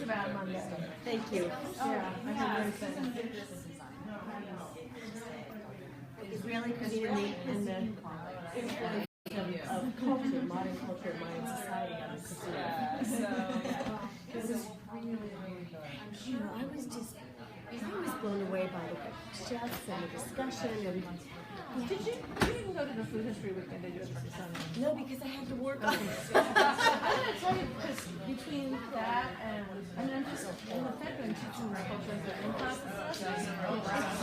about Monday. Thank you. Yeah, I have everything. It's really because in the influence of culture, modern culture, modern society, I was I was blown away by the chefs and the discussion and. You didn't go to the food history weekend, did you, Mrs. Sunday? No, because I had to work on it. I'm going to tell you, because between that and I'm just, in the fact that I'm teaching culture in classes,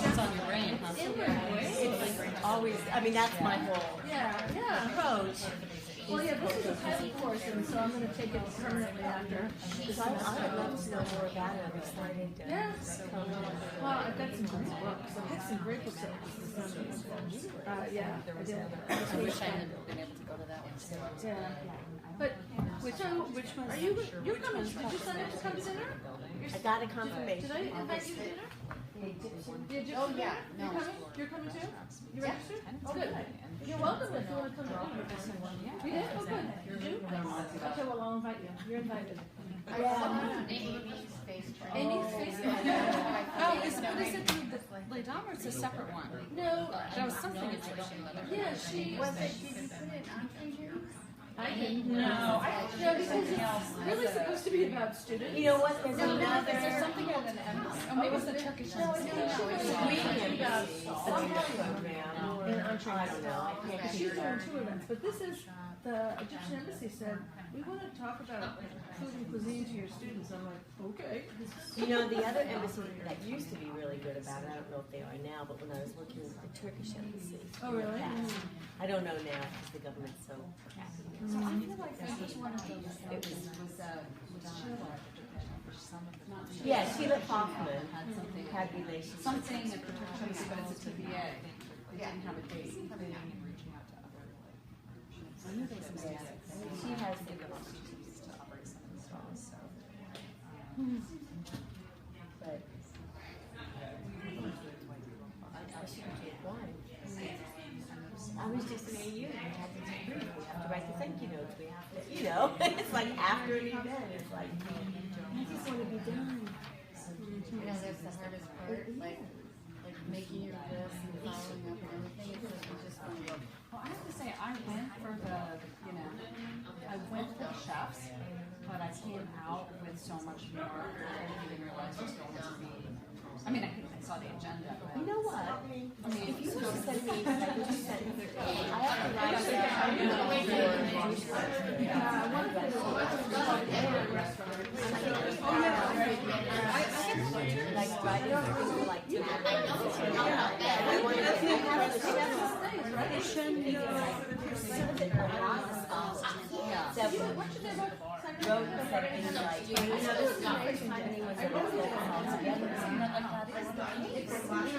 It's on your brain, huh? It's always, I mean, that's my whole approach. Well, yeah, this is a pilot course, and so I'm going to take it permanently after. Because I would love to know more about it. I'm excited to come to it. Well, I've got some good books. I've got some great books. Yeah, I did. I wish I had been able to go to that one. Yeah. But which one? Are you? You're coming? Did you sign up to come to dinner? I got a confirmation. Did I invite you to dinner? Did you? Oh yeah. You're coming? You're coming too? You registered? Oh good. You're welcome if you want to come to dinner. You did? Oh good. Did you? Okay, well I'll invite you. You're invited. Amy's face training. Amy's face training. Oh, is it the lay down or it's a separate one? No. There was something interesting about it. Yeah, she was it. Did you put it on here? I didn't. No, because it's really supposed to be about students. You know what? There's another. Is there something at an end? Oh, maybe it's the Turkish. No, it's about some program in Entree. I don't know. I can't She's hear doing her. 2 events, but this is the Egyptian embassy said we want to talk about food and cuisine to your students. I'm like, okay. You know, the other embassy that used to be really good about it, I don't know if they are now, but when I was working with the Turkish embassy. Oh, really? I don't know now because the government's so happy. So I feel like this was one of those. It was Yeah, Sheila Kaufman had relations. something at the Turkish embassy, but it's a TBA. They didn't have a date. They didn't even reaching out to other I knew there was some She has the opportunities to operate some of the stalls. So. but I shouldn't get wine. I was just an AU. We have to write the thank you notes. We have to, it's like after an event. It's like, I just want to be done. Yeah, that's the hardest part. Like making your list and following up and everything. It's just Well, I have to say, I went for I went for the chefs, but I came out with so much more. I didn't even realize it was going to be. I mean, I saw the agenda. But, You know what? I mean, if you want to send me, like what you sent me, I have to write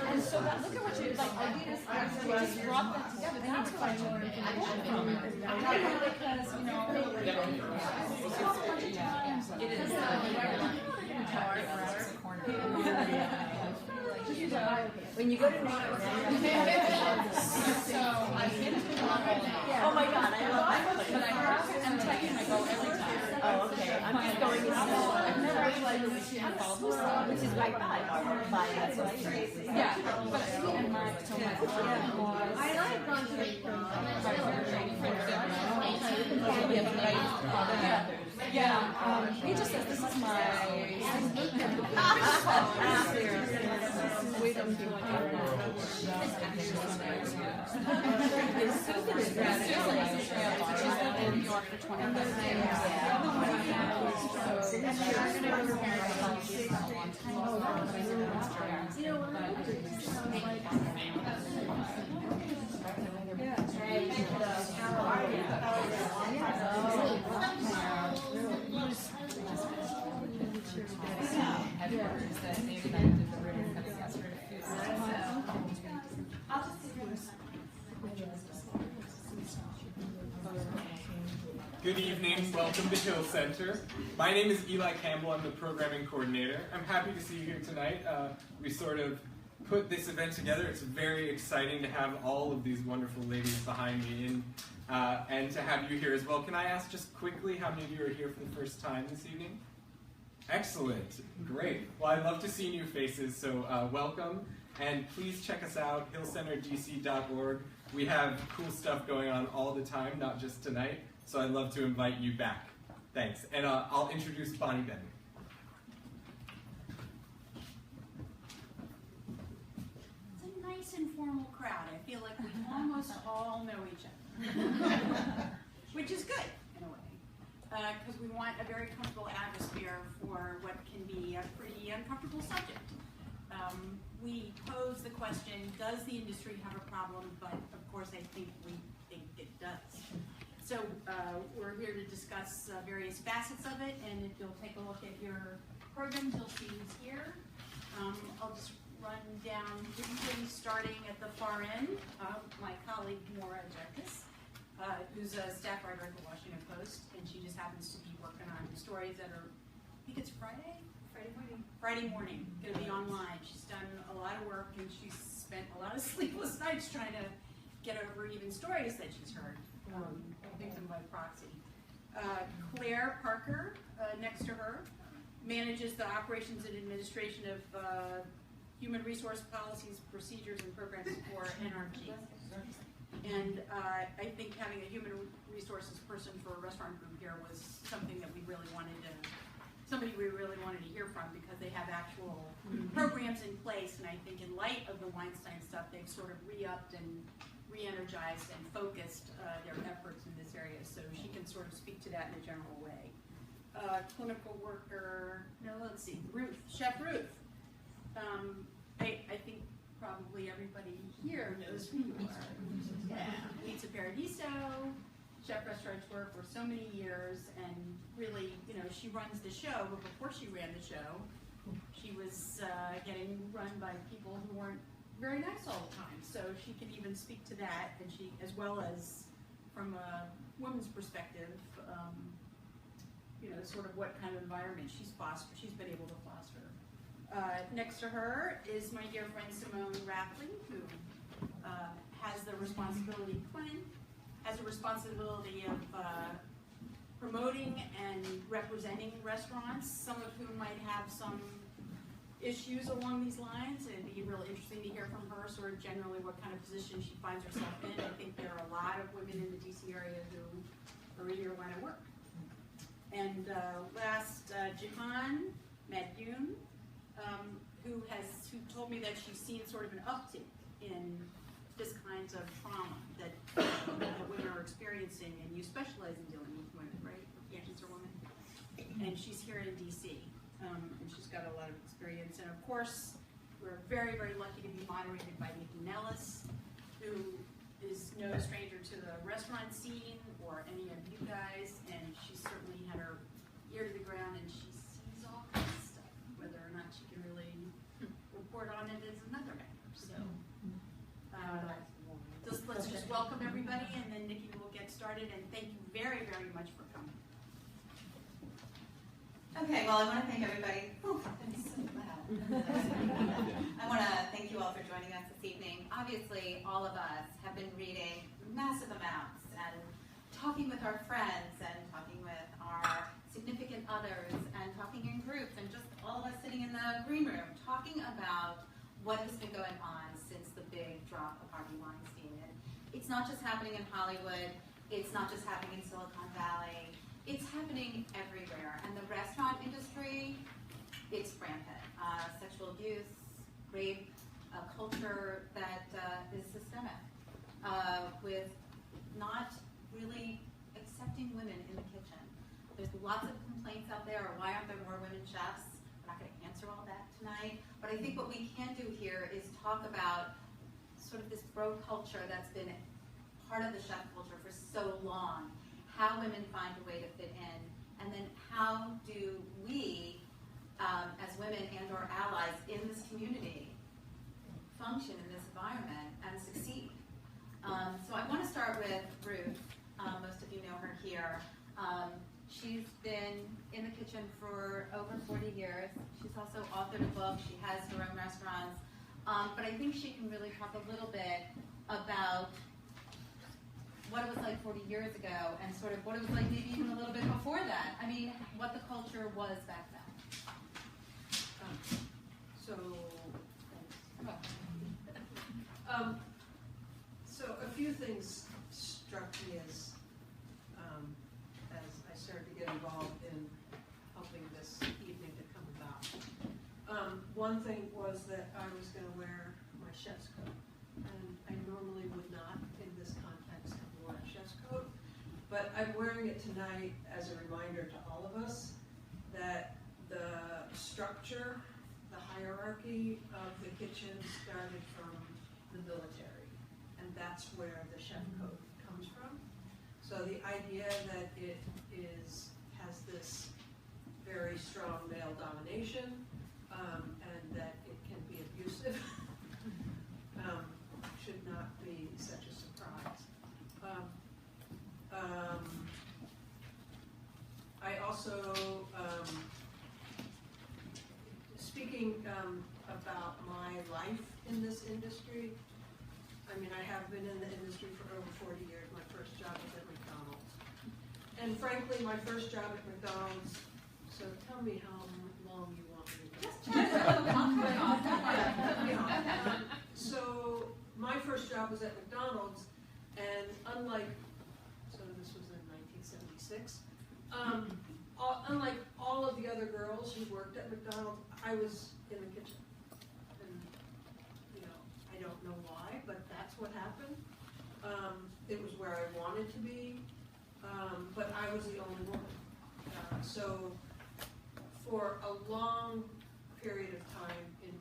and so that, look at what you like. Ideas actually just brought that together. They need to find more information from it because it is. When you go to New York, So I've been to oh my God, I love that. but I'm taking my go every time. Oh, okay. I'm just going to I've never actually which is right by that's what I use. yeah, but and my so my was I've gone to the yeah, he just says this is my wait until Susan is she's lived in New York for 25 years. Good evening, welcome to Hill Center. My name is Eli Campbell, I'm the programming coordinator. I'm happy to see you here tonight. We sort of put this event together. It's very exciting to have all of these wonderful ladies behind me and to have you here as well. Can I ask just quickly how many of you are here for the first time this evening? Excellent. Great. Well, I'd love to see new faces, so welcome. And please check us out, hillcenterdc.org. We have cool stuff going on all the time, not just tonight, so I'd love to invite you back. Thanks. And I'll introduce Bonnie Benton. It's a nice informal crowd. I feel like we almost all know each other, which is good in a way, because we want a very comfortable atmosphere for what can be a pretty uncomfortable subject. We pose the question, does the industry have a problem? But of course I think we think it does. So we're here to discuss various facets of it, and if you'll take a look at your programs, you'll see who's here. I'll just run down briefly, starting at the far end. My colleague Maura Jekis, who's a staff writer at the Washington Post, and she just happens to be working on stories that are, I think it's Friday morning, going to be online. She's done a lot of work, and she's spent a lot of sleepless nights trying to get over even stories that she's heard, victim by proxy. Claire Parker, next to her, manages the operations and administration of human resource policies, procedures, and programs for NRG. And I think having a human resources person for a restaurant group here was something that somebody we really wanted to hear from, because they have actual programs in place, and I think in light of the Weinstein stuff, they've sort of re-upped and re-energized and focused their efforts in this area, so she can sort of speak to that in a general way. Clinical worker, Ruth, Chef Ruth. I think probably everybody here knows who you are. Yeah. Pizza Paradiso, chef restaurateur for so many years, and really, she runs the show, but before she ran the show, she was getting run by people who weren't very nice all the time. So she can even speak to that, and she, as well as from a woman's perspective, sort of what kind of environment she's been able to foster. Next to her is my dear friend Simone Rapley, who has the responsibility, has the responsibility of promoting and representing restaurants, some of whom might have some issues along these lines, and it'd be really interesting to hear from her sort of generally what kind of position she finds herself in. I think there are a lot of women in the DC area who are in your line of work. And last, Jihan Madyoon, who told me that she's seen sort of an uptick in this kinds of trauma that women are experiencing, and you specialize in dealing with women, right? Cancer women. And she's here in DC, and she's got a lot of experience. And of course, we're very, very lucky to be moderated by Nikki Nellis, who is no stranger to the restaurant scene or any of you guys, and she's certainly had her ear to the ground, and she sees all kinds of stuff. Whether or not she can really report on it is another matter. So let's just welcome everybody, and then Nikki will get started, and thank you very, very much for coming. Okay, well, I want to thank everybody. That's so loud. I want to thank you all for joining us this evening. Obviously, all of us have been reading massive amounts and talking with our friends and talking with our significant others and talking in groups, and just all of us sitting in the green room talking about what has been going on since the big drop of Harvey Weinstein. And it's not just happening in Hollywood. It's not just happening in Silicon Valley. It's happening everywhere. And the restaurant industry, it's rampant. Sexual abuse, rape, a culture that is systemic, with not really accepting women in the kitchen. There's lots of complaints out there, why aren't there more women chefs? I'm not going to answer all that tonight. But I think what we can do here is talk about sort of this bro culture that's been part of the chef culture for so long, how women find a way to fit in, and then how do we, as women and or allies in this community, function in this environment and succeed. So I want to start with Ruth. Most of you know her here. She's been in the kitchen for over 40 years. She's also authored a book. She has her own restaurants. But I think she can really talk a little bit about what it was like 40 years ago and sort of what it was like maybe even a little bit before that. I mean, what the culture was back then. one thing was that I was going to wear my chef's coat, and I normally would not in this context have worn a chef's coat, but I'm wearing it tonight as a reminder to all of us that the structure, the hierarchy of the kitchen started from the military, and that's where the chef coat comes from. So the idea that it has this very strong male domination, and that it can be abusive, should not be such a surprise. I also, speaking about my life in this industry, I mean, I have been in the industry for over 40 years. My first job was at McDonald's. And frankly, my first job at McDonald's, so tell me how long you want me to So my first job was at McDonald's, and unlike, so this was in 1976, unlike all of the other girls who worked at McDonald's, I was in the kitchen. And, you know, I don't know why, but that's what happened. It was where I wanted to be, but I was the only woman. So for a long period of time in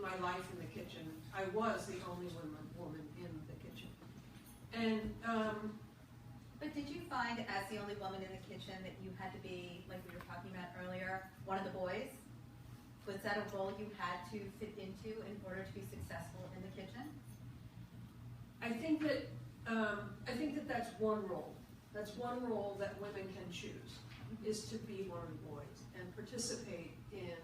my life in the kitchen, I was the only woman in the kitchen. And but did you find, as the only woman in the kitchen, that you had to be, like we were talking about earlier, one of the boys? Was that a role you had to fit into in order to be successful in the kitchen? I think that that's one role. That's one role that women can choose, is to be one of the boys and participate in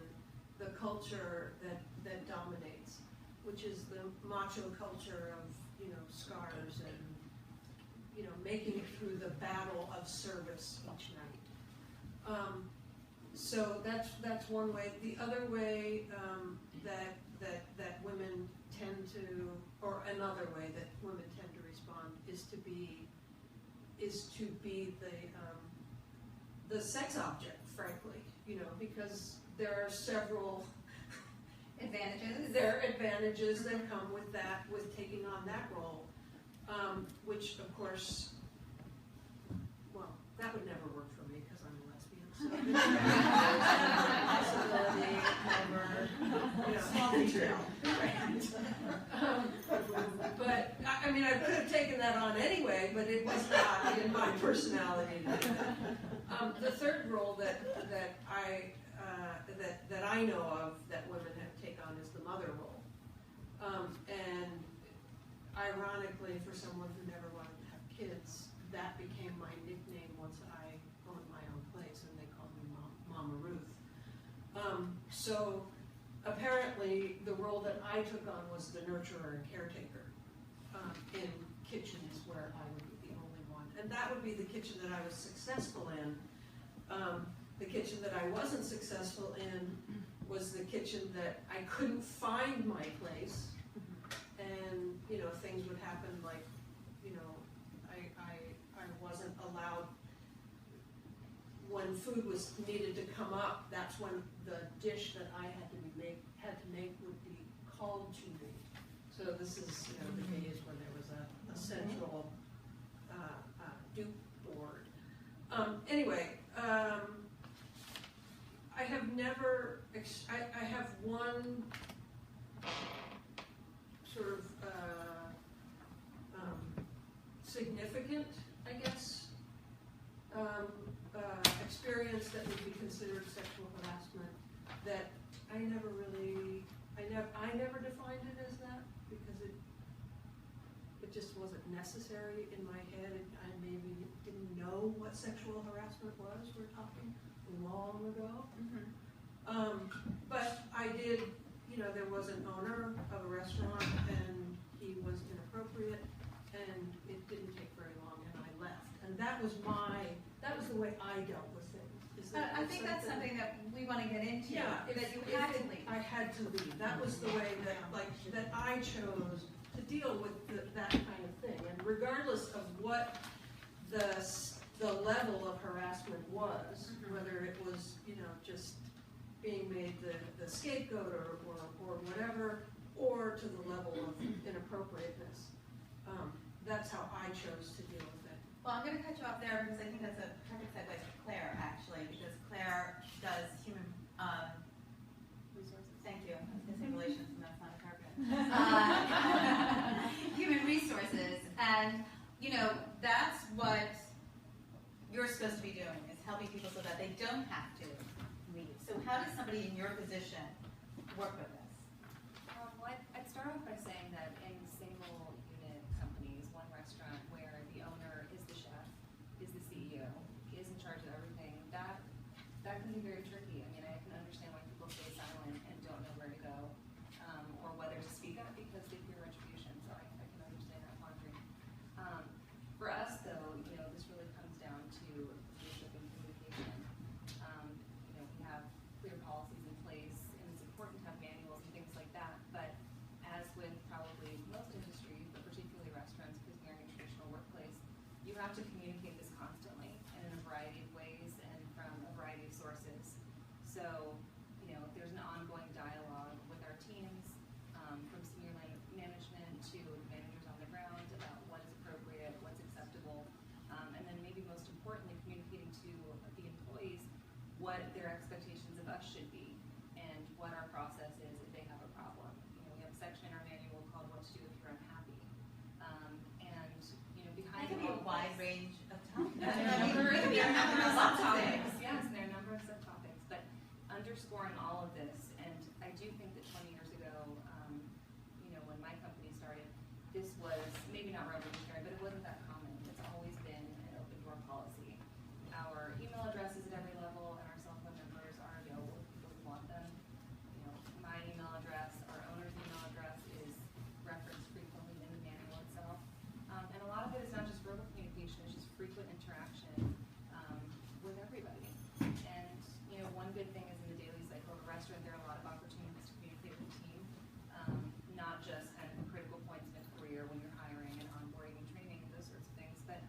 the culture that dominates, which is the macho culture of, you know, scars and, you know, making it through the battle of service each night. So that's one way. The other way that women tend to, or another way that women tend to respond is to be the sex object, frankly, you know, because there are several advantages. There are advantages that come with that, with taking on that role, which of course, well, that would never work for me because I'm a lesbian. So possibility, never, but I mean, I could have taken that on anyway, but it was not in my personality to do that. The third role that I know of that women have taken on is the mother role. And ironically, for someone who never wanted to have kids, that became my nickname once I owned my own place, and they called me Mama Ruth. So apparently, the role that I took on was the nurturer and caretaker in kitchens where I would be the only one. And that would be the kitchen that I was successful in. The kitchen that I wasn't successful in was the kitchen that I couldn't find my place, and, you know, things would happen like, you know, I wasn't allowed, when food was needed to come up, that's when the dish that I had to make would be called to me. So this is, you know, the days when there was a central duke board. Anyway, I have never, I have one sort of significant, I guess, experience that would be considered sexual harassment that I never defined it as that, because it just wasn't necessary in my head. I maybe didn't know what sexual harassment was. We're talking long ago. But I did, you know, there was an owner of a restaurant, and he was inappropriate, and it didn't take very long, and I left. And that was the way I dealt with things. I think that's something that we want to get into. Yeah, that you had to leave. I had to leave. That was the way that I chose to deal with that kind of thing. And regardless of what the level of harassment was, whether it was, you know, just being made the scapegoat or whatever, or to the level of inappropriateness. That's how I chose to deal with it. Well, I'm going to cut you off there because I think that's a perfect segue to Claire, actually, because Claire does human resources. Thank you. I was going to say relations, and that's not appropriate. Human resources, and that's what you're supposed to be doing, is helping people so that they don't have to leave. So, how does somebody in your position work with this? Well, I'd start off by saying that in single unit companies, one restaurant where the owner is the chef, is the CEO, is in charge of everything, that can be very tricky. I mean, I can understand why people stay silent and don't know where to go, or whether to speak up because they fear retribution. So I can understand that quandary. For us, though, this really comes down to leadership and communication. We have clear policies in place, and it's important to have manuals and things like that. But as with probably most industries, but particularly restaurants, because we're in a traditional workplace, you have to communicate this constantly and in a variety of ways and from a variety of sources. So, if there's an ongoing dialogue with our teams, from senior management to managers on the ground about what is appropriate, what's acceptable, and then maybe most importantly, communicating to the employees what their expectations of us should be and what our process is if they have a problem. We have a section in our manual called "What to Do If You're Unhappy," and behind That can be a wide range of topics. There are lots of things. Yes, there are a number of subtopics, but underscoring all of this, and I do think that 20 years ago, when my company started, this was maybe not revolutionary, but it wasn't that common. It's always been an open door policy. Our email addresses at every level and our cell phone numbers are available to people who want them. My email address, our owner's email address is referenced frequently in the manual itself. And a lot of it is not just verbal communication, it's just frequent interaction with everybody. And one good thing is in the daily cycle of a restaurant, there are a lot of opportunities to communicate with the team, not just kind of the critical points in a career when you're hiring and onboarding and training and those sorts of things, but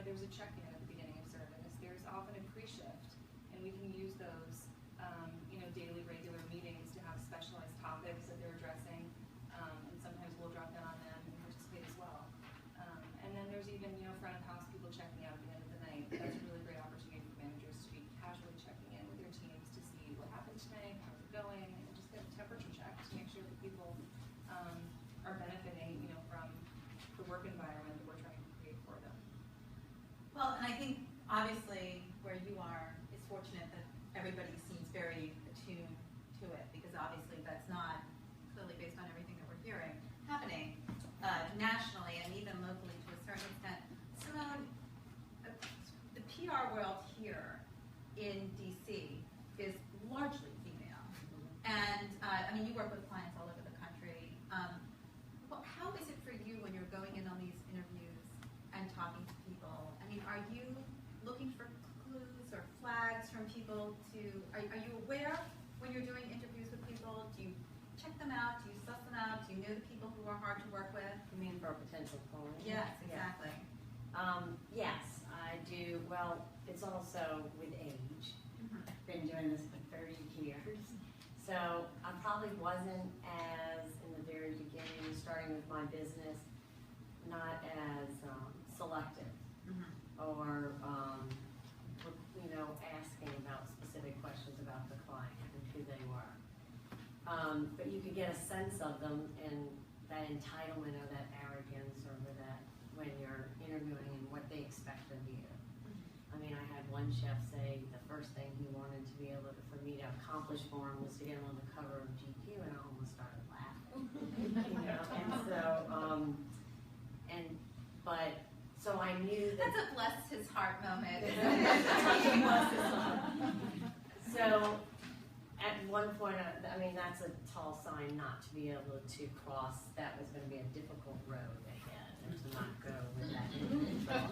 there's a check-in at the beginning of service. There's often a pre-shift, and we can use those daily regular meetings to have specialized topics that they're addressing, and sometimes we'll drop in on them and participate as well. And then there's even front of house people checking out at the end of the night. That's a really great opportunity for managers to be casually checking in with their teams to see what happened tonight, how's it going, and just get a temperature check to make sure that people are benefiting from the work environment that we're trying to create for them. Well, and I think obviously where you are is fortunate that everybody seems very attuned to it, because obviously that's not, clearly based on everything that we're hearing, happening nationally and even locally to a certain extent. Simone, the PR world here in DC is largely female. And you work with clients all over the country. How is it for you when you're going in on these interviews and talking to people? Are you looking for clues or flags from people are you aware when you're doing interviews with people? Do you check them out? Do you suss them out? Do you know the people who are hard to work with? You mean for a potential client? Yes, exactly. Yes, I do. Well, it's also with age. I've been doing this for 30 years. So I probably wasn't as, in the very beginning, starting with my business, not as selective or, asking about specific questions about the client and who they were. But you could get a sense of them and that entitlement or that arrogance or that when you're interviewing and what they expect of you. I had one chef say the first thing he wanted to be able to, for me to accomplish for him was to get him on the cover of GQ, and I almost started laughing. So I knew that. That's a bless his heart moment. So at one point, that's a tall sign not to be able to cross. That was going to be a difficult road ahead, and to not go with that individual.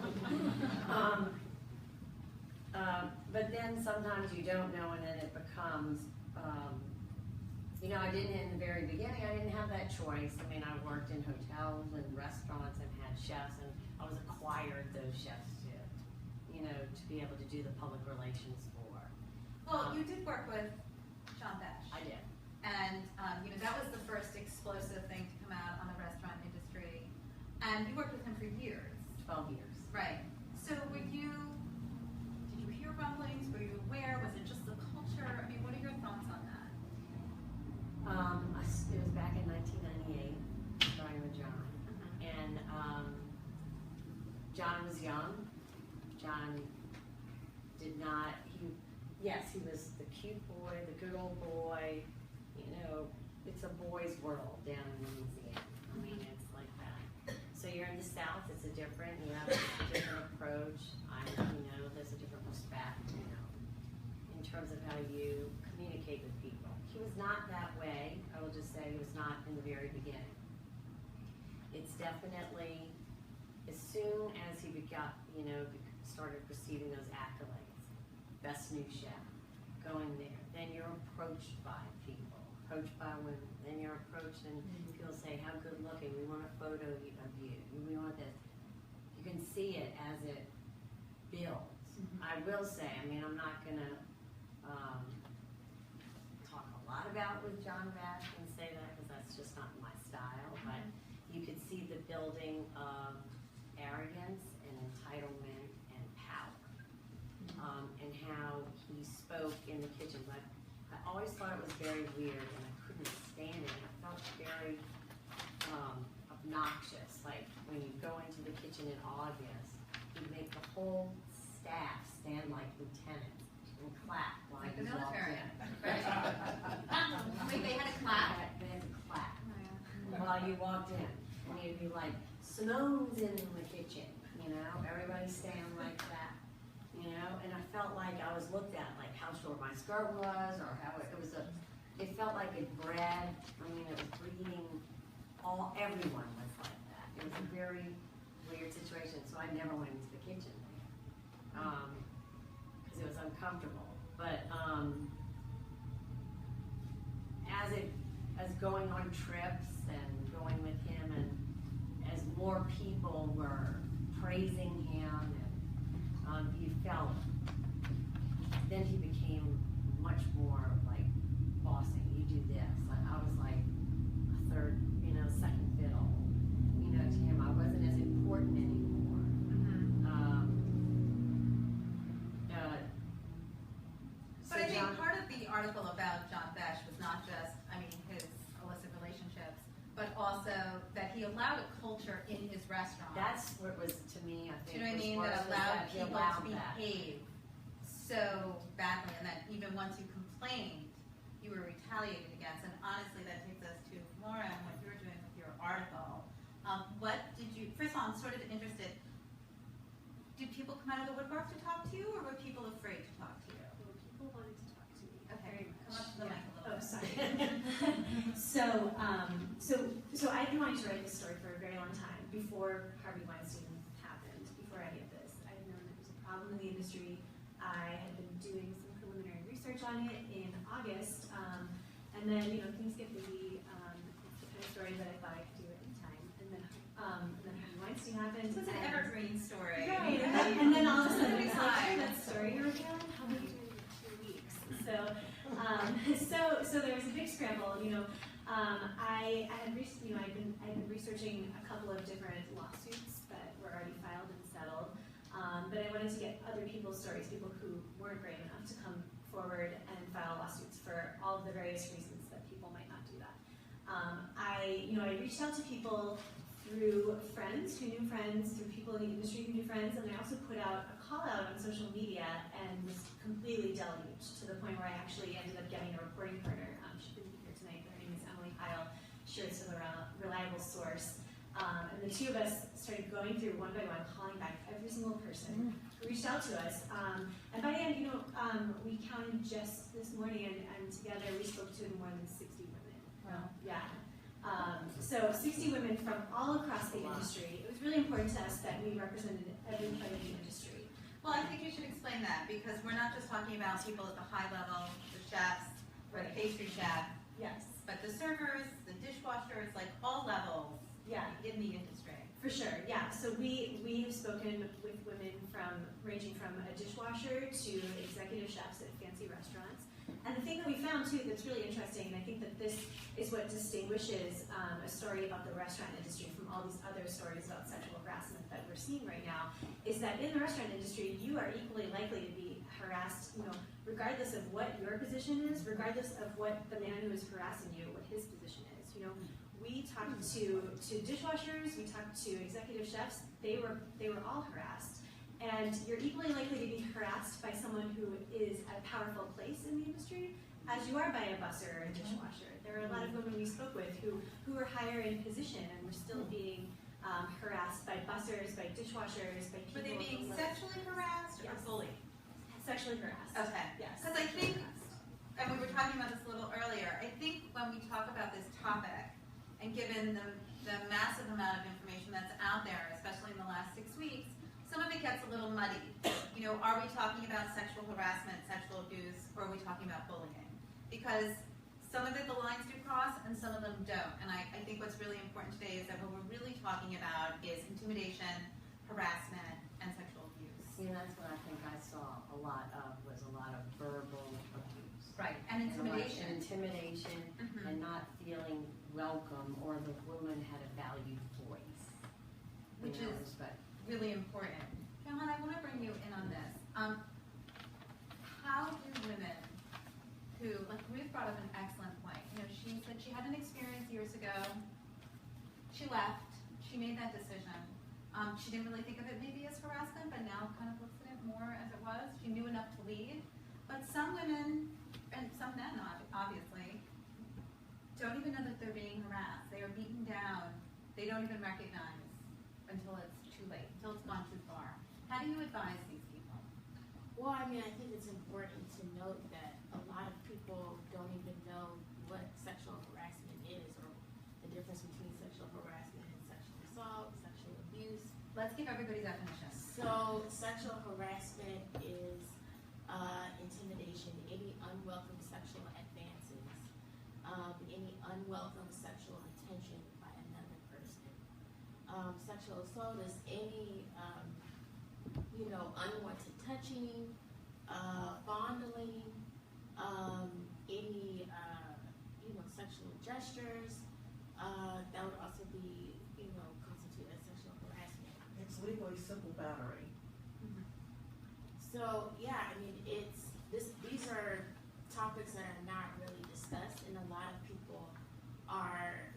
But then sometimes you don't know, and then it becomes, I didn't in the very beginning, I didn't have that choice. I worked in hotels and restaurants and had chefs, and I was acquired those chefs to be able to do the public relations for. Well, you did work with John Besh. I did. And that was the first explosive thing to come out on the restaurant industry. And you worked with him for years. 12 years. Right. So did you hear rumblings? Were you aware? Was it just the culture? I mean, what are your thoughts on that? It was back in 1998, starting with John. And John was young. John did not, yes, he was the cute boy, the good old boy. It's a boy's world down in Louisiana. I mean, it's like that. So you're in the South, it's you have a different approach. There's a different respect, in terms of how you communicate with people. He was not that way. I will just say he was not in the very beginning. It's definitely, as soon as he started receiving those accolades, best new chef, going there, then you're approached by people, approached by women, then you're approached and people say, how good looking, we want a photo of you, we want this. You can see it as it builds. I will say, I'm not going to talk a lot about with John Besh and say that because that's just not my style, but you could see the building of arrogance and entitlement and power, and how he spoke in the kitchen. But I always thought it was very weird and I couldn't stand it. I felt very obnoxious. Like when you go into the kitchen in August, he'd make the whole staff stand like lieutenants and clap while Like you the walked military. in. Wait, they had a clap? They had to clap while you walked in. And you'd be like, Simone's in the kitchen, everybody stand like that, and I felt like I was looked at, like how short my skirt was, or how it felt like it bred, it was breeding, everyone was like that. It was a very weird situation, so I never went into the kitchen because it was uncomfortable. But as going on trips and going with him, and as more people were praising him, and you felt, then he became much more like bossing. You do this. I was like a third, second fiddle, to him. I wasn't as important anymore. But I think part of the article about John Besh was not just, his illicit relationships, but also that he allowed a culture in his restaurant. That's what was, to me, I think, Do you know what I mean? That allowed people to behave so badly, and that even once you complained, you were retaliated against. And honestly, that takes us to Laura and what you were doing with your article. What did you, first of all, I'm sort of interested, did people come out of the woodwork to talk to you, or were people afraid to talk to you? People wanted to talk to me. Okay, come up to the mic a little Oh, bit. sorry. So I've been wanting to write this story for a very long time, before Harvey Weinstein happened, before any of this. I had known that there was a problem in the industry. I had been doing some preliminary research on it in August, and then things get busy. It's the kind of story that I thought I could do at any time, and then Harvey Weinstein happened. So it's an evergreen story. Right, and then all of a sudden it's like, that story you're revealing, how many doing it in 2 weeks? So there was a big scramble. I had been researching a couple of different lawsuits that were already filed and settled, but I wanted to get other people's stories, people who weren't brave enough to come forward and file lawsuits for all of the various reasons that people might not do that. I reached out to people through friends who knew friends, through people in the industry who knew friends, and I also put out a call out on social media and was completely deluged to the point where I actually ended up getting a reporting partner. She couldn't be here tonight. Her name is Emily Heil. She was a reliable source. And the two of us started going through one by one, calling back every single person who reached out to us. And by the end, we counted just this morning, and together we spoke to more than 60 women. Wow. Yeah. So 60 women from all across the industry. It was really important to us that we represented every part of the industry. Well, I think you should explain that, because we're not just talking about people at the high level, the chefs, or the pastry chef, Yes. but the servers, the dishwashers, like all levels Yeah. in the industry. For sure, yeah. So we have spoken with women ranging from a dishwasher to executive chefs at fancy restaurants. And the thing we found too that's really interesting, and I think that this is what distinguishes a story about the restaurant industry from all these other stories about sexual harassment that we're seeing right now, is that in the restaurant industry, you are equally likely to be harassed, regardless of what your position is, regardless of what the man who is harassing you, what his position is. We talked to dishwashers, we talked to executive chefs, they were all harassed. And you're equally likely to be harassed by someone who is at a powerful place in the industry as you are by a busser or a dishwasher. There are a lot of women we spoke with who were higher in position and were still being harassed by bussers, by dishwashers, by people. Were they being sexually harassed or bullied? Sexually harassed. Okay. Yes. Because I think, and we were talking about this a little earlier, I think when we talk about this topic, and given the massive amount of information that's out there, especially in the last 6 weeks, some of it gets a little muddy. Are we talking about sexual harassment, sexual abuse, or are we talking about bullying? Because some of it, the lines do cross, and some of them don't. And I think what's really important today is that what we're really talking about is intimidation, harassment, and sexual abuse. See, and that's what I think I saw a lot of, was a lot of verbal abuse. Right, and intimidation. Intimidation, and not feeling welcome, or the woman had a valued voice. Which is really important. Caroline, I want to bring you in on this. How do women who, like Ruth brought up an excellent point. She said she had an experience years ago. She left. She made that decision. She didn't really think of it maybe as harassment, but now kind of looks at it more as it was. She knew enough to leave. But some women, and some men obviously, don't even know that they're being harassed. They are beaten down. They don't even recognize until it's too late, until it's gone too far. How do you advise these people? Well, I think it's important to note that a lot of people don't even know what sexual harassment is, or the difference between sexual harassment and sexual assault, sexual abuse. Let's give everybody definitions. So, sexual harassment is intimidation, any unwelcome sexual advances, any unwelcome sexual attention by another person. Sexual assault is any, unwanted touching, fondling, any, sexual gestures. That would also be, constitute as sexual harassment. It's legally simple battery. So yeah, these are topics that are not really discussed, and a lot of people are,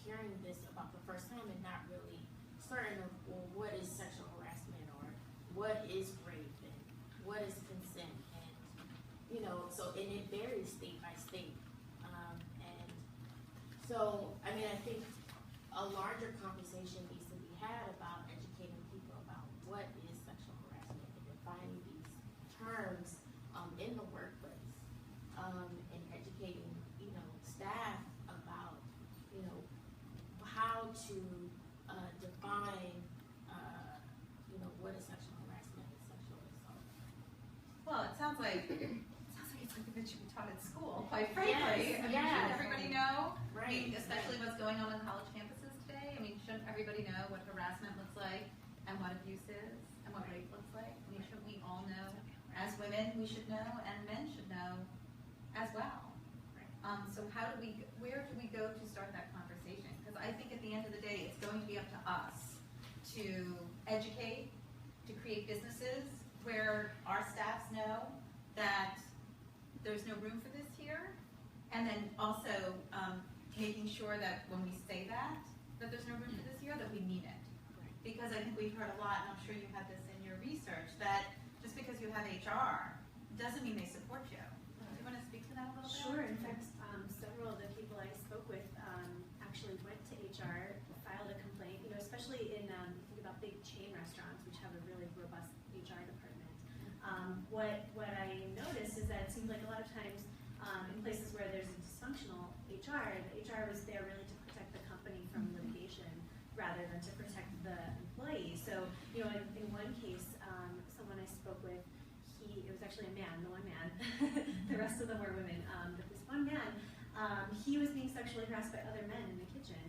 hearing this about the first time and not really certain of, well, what is sexual harassment, or what is rape, and what is consent, and and it varies state by state, and so I think a larger conversation needs to be had about educating people about what is sexual harassment and defining these terms in the workplace, and educating staff about how to define what is sexual harassment and sexual assault. Well, it sounds like it's something that should be taught at school, quite frankly. Yes, Shouldn't everybody know? Right. Especially what's going on college campuses today. Shouldn't everybody know what harassment looks like, and what abuse is, and what rape looks like? Shouldn't we all know? As women, we should know, and men should know as well. So where do we go to start that conversation? Because I think at the end of the day, it's going to be up to us to educate, to create businesses where our staffs know that there's no room for this here, and then also making sure that when we say that there's no room for this here, that we mean it. Because I think we've heard a lot, and I'm sure you had this in your research, that just because you have HR doesn't mean they support you. Do you want to speak to that a little bit? Sure. In fact, several of the people I spoke with actually went to HR, filed a complaint. Especially in think about big chain restaurants, which have a really robust HR department. What I noticed is that it seems like a lot of times in places where there's a dysfunctional HR, the HR was there really to protect the company from litigation rather than to protect the employee. So, in one case, someone I spoke with, it was actually a man, the one man. The rest of them were women. But this one man, he was being sexually harassed by other men in the kitchen,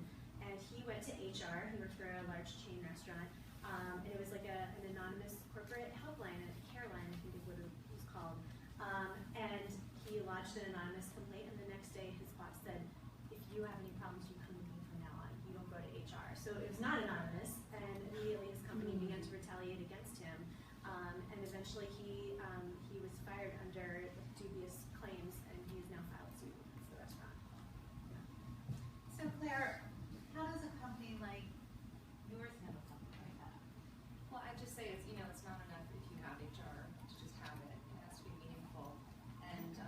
and he went to HR. He worked for a large chain restaurant, and it was like an anonymous corporate helpline, a care line, I think is what it was called. And he lodged lodged an anonymous complaint, and the next day his boss said, if you have any problems, you come to me from now on. You don't go to HR. So it was not anonymous, and immediately his company began to retaliate against him. And eventually he was fired under dubious claims, and he has now filed suit against the restaurant. So Claire, how does a company like yours handle something like that? Well, I just say it's, it's not enough if you have HR to just have it. It has to be meaningful. And,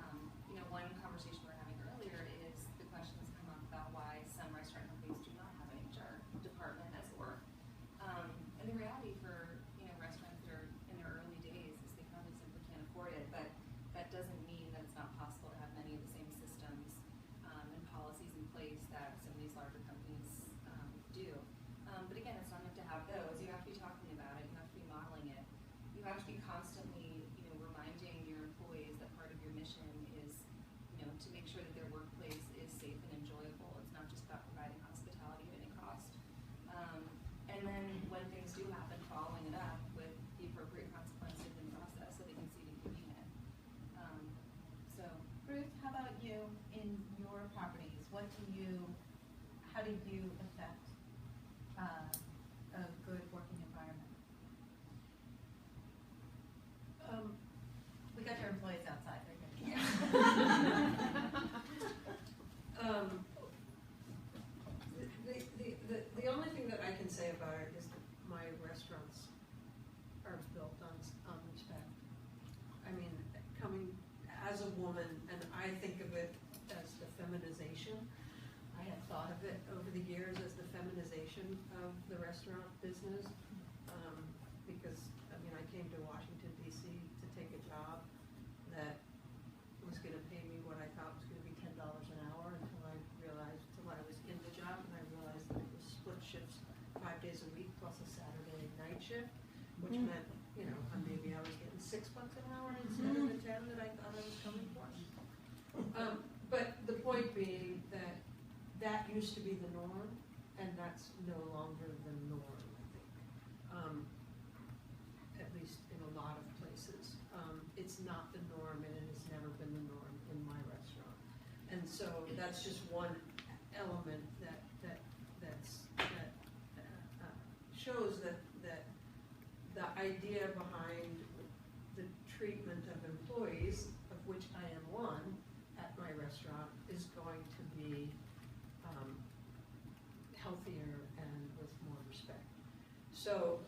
one conversation we were having earlier is the question has come up about why some restaurant companies do not have an HR department, as it were. And the reality for, restaurants that are in their early days is they probably simply can't afford it. But that doesn't mean that it's not possible to have many of the same systems and policies in place that some of these larger companies do. But again, it's not enough to have those. You have to be talking about it. You have to be modeling it. You have to be constantly, reminding your employees that part of your mission is, to make sure that their workplace is safe and enjoyable. It's not just about providing hospitality at any cost. And then when things do happen, following it up with the appropriate consequences and process so they can see it and mean it. Ruth, how about you in your properties? How do you affect a good working environment? We got your employees outside. They're good. Yeah. The only thing that I can say about it is that my restaurants are built on respect. I mean, coming as a woman, and I think of it as the feminization. I have thought of it over the years as the feminization of the restaurant business, because I came to Washington D.C. to take a job that was going to pay me what I thought was going to be $10 an hour until I was in the job, and I realized that it was split shifts 5 days a week plus a Saturday night shift, which meant, maybe I was getting $6 an hour instead of the 10 that I thought I was coming for. But the point being that used to be the norm, and that's no longer the norm, I think. At least in a lot of places. It's not the norm, and it has never been the norm in my restaurant. And so that's just one element that shows that the idea behind the treatment of employees, of which I am one at my restaurant, is going to be healthier and with more respect. So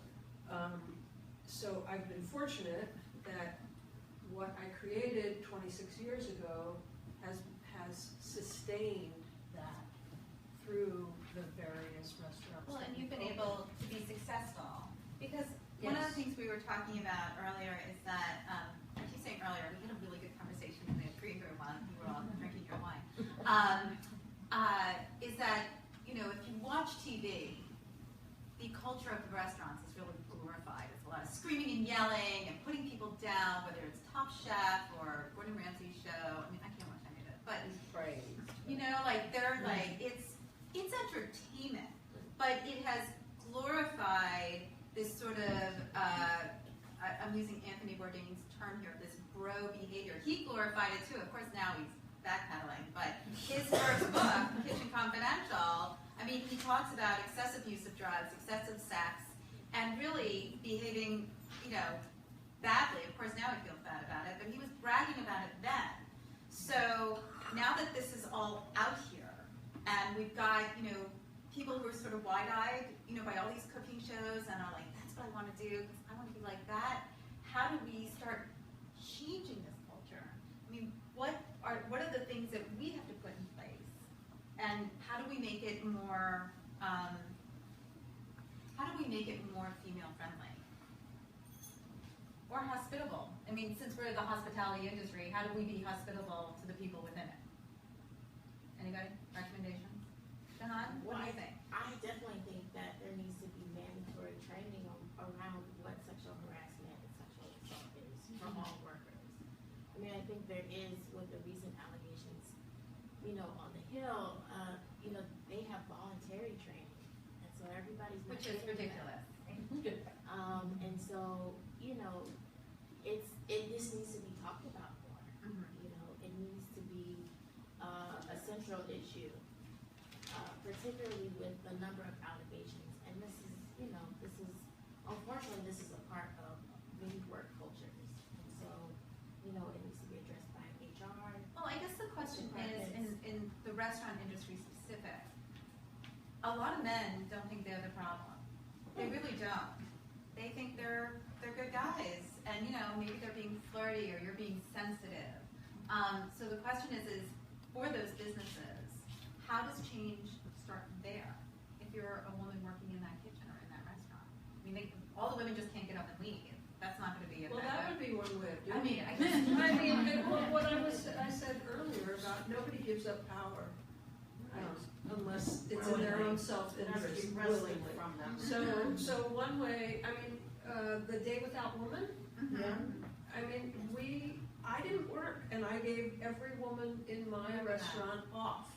I've been fortunate that what I created 26 years ago has sustained that through the various restaurants. Well, and you've been able to be successful because one of the things we were talking about earlier is that, I keep saying earlier, we had a really good conversation in the green room while you were all drinking your wine. Is that, if you watch TV, the culture of the restaurants is really glorified. It's a lot of screaming and yelling and putting people down, whether it's Top Chef or Gordon Ramsay's show. I mean, I can't watch any of it, but they're like it's entertainment, but it has glorified this sort of I'm using Anthony Bourdain's term here, this bro behavior. He glorified it too. Of course, now he's backpedaling, but his first book, Kitchen Confidential, he talks about excessive use of drugs, excessive sex, and really behaving, badly. Of course, now he feels bad about it, but he was bragging about it then. So now that this is all out here, and we've got, people who are sort of wide-eyed, by all these cooking shows and are like, that's what I want to do, because I want to be like that. How do we start changing this culture? What are the things that we have to put in place? And how do we make it more, female friendly? Or hospitable? Since we're the hospitality industry, how do we be hospitable to the people within it? Anybody? Recommendations? Jahan, what do you think? I definitely think that there needs to be mandatory training around what sexual harassment and sexual assault is for all workers. I think there is, with the recent allegations, on the Hill, they have voluntary training, and so everybody's not Which is getting ridiculous. that. And so, this needs to be talked about more. It needs to be cultural issue, particularly with the number of allegations. And this is, unfortunately, this is a part of many work cultures. And so, it needs to be addressed by HR. Well, I guess the question is, in the restaurant industry specific, a lot of men don't think they're the problem. They really don't. They think they're good guys, and maybe they're being flirty or you're being sensitive. So the question is for those businesses, how does change start there? If you're a woman working in that kitchen or in that restaurant, I mean, all the women just can't get up and leave. That's not going to be Well, that would be one way of doing it. I mean, What I said earlier about nobody gives up power unless it's in their own self-interest willingly. From them. So one way, the day without woman. I mean, I didn't work, and I gave every woman in my restaurant off.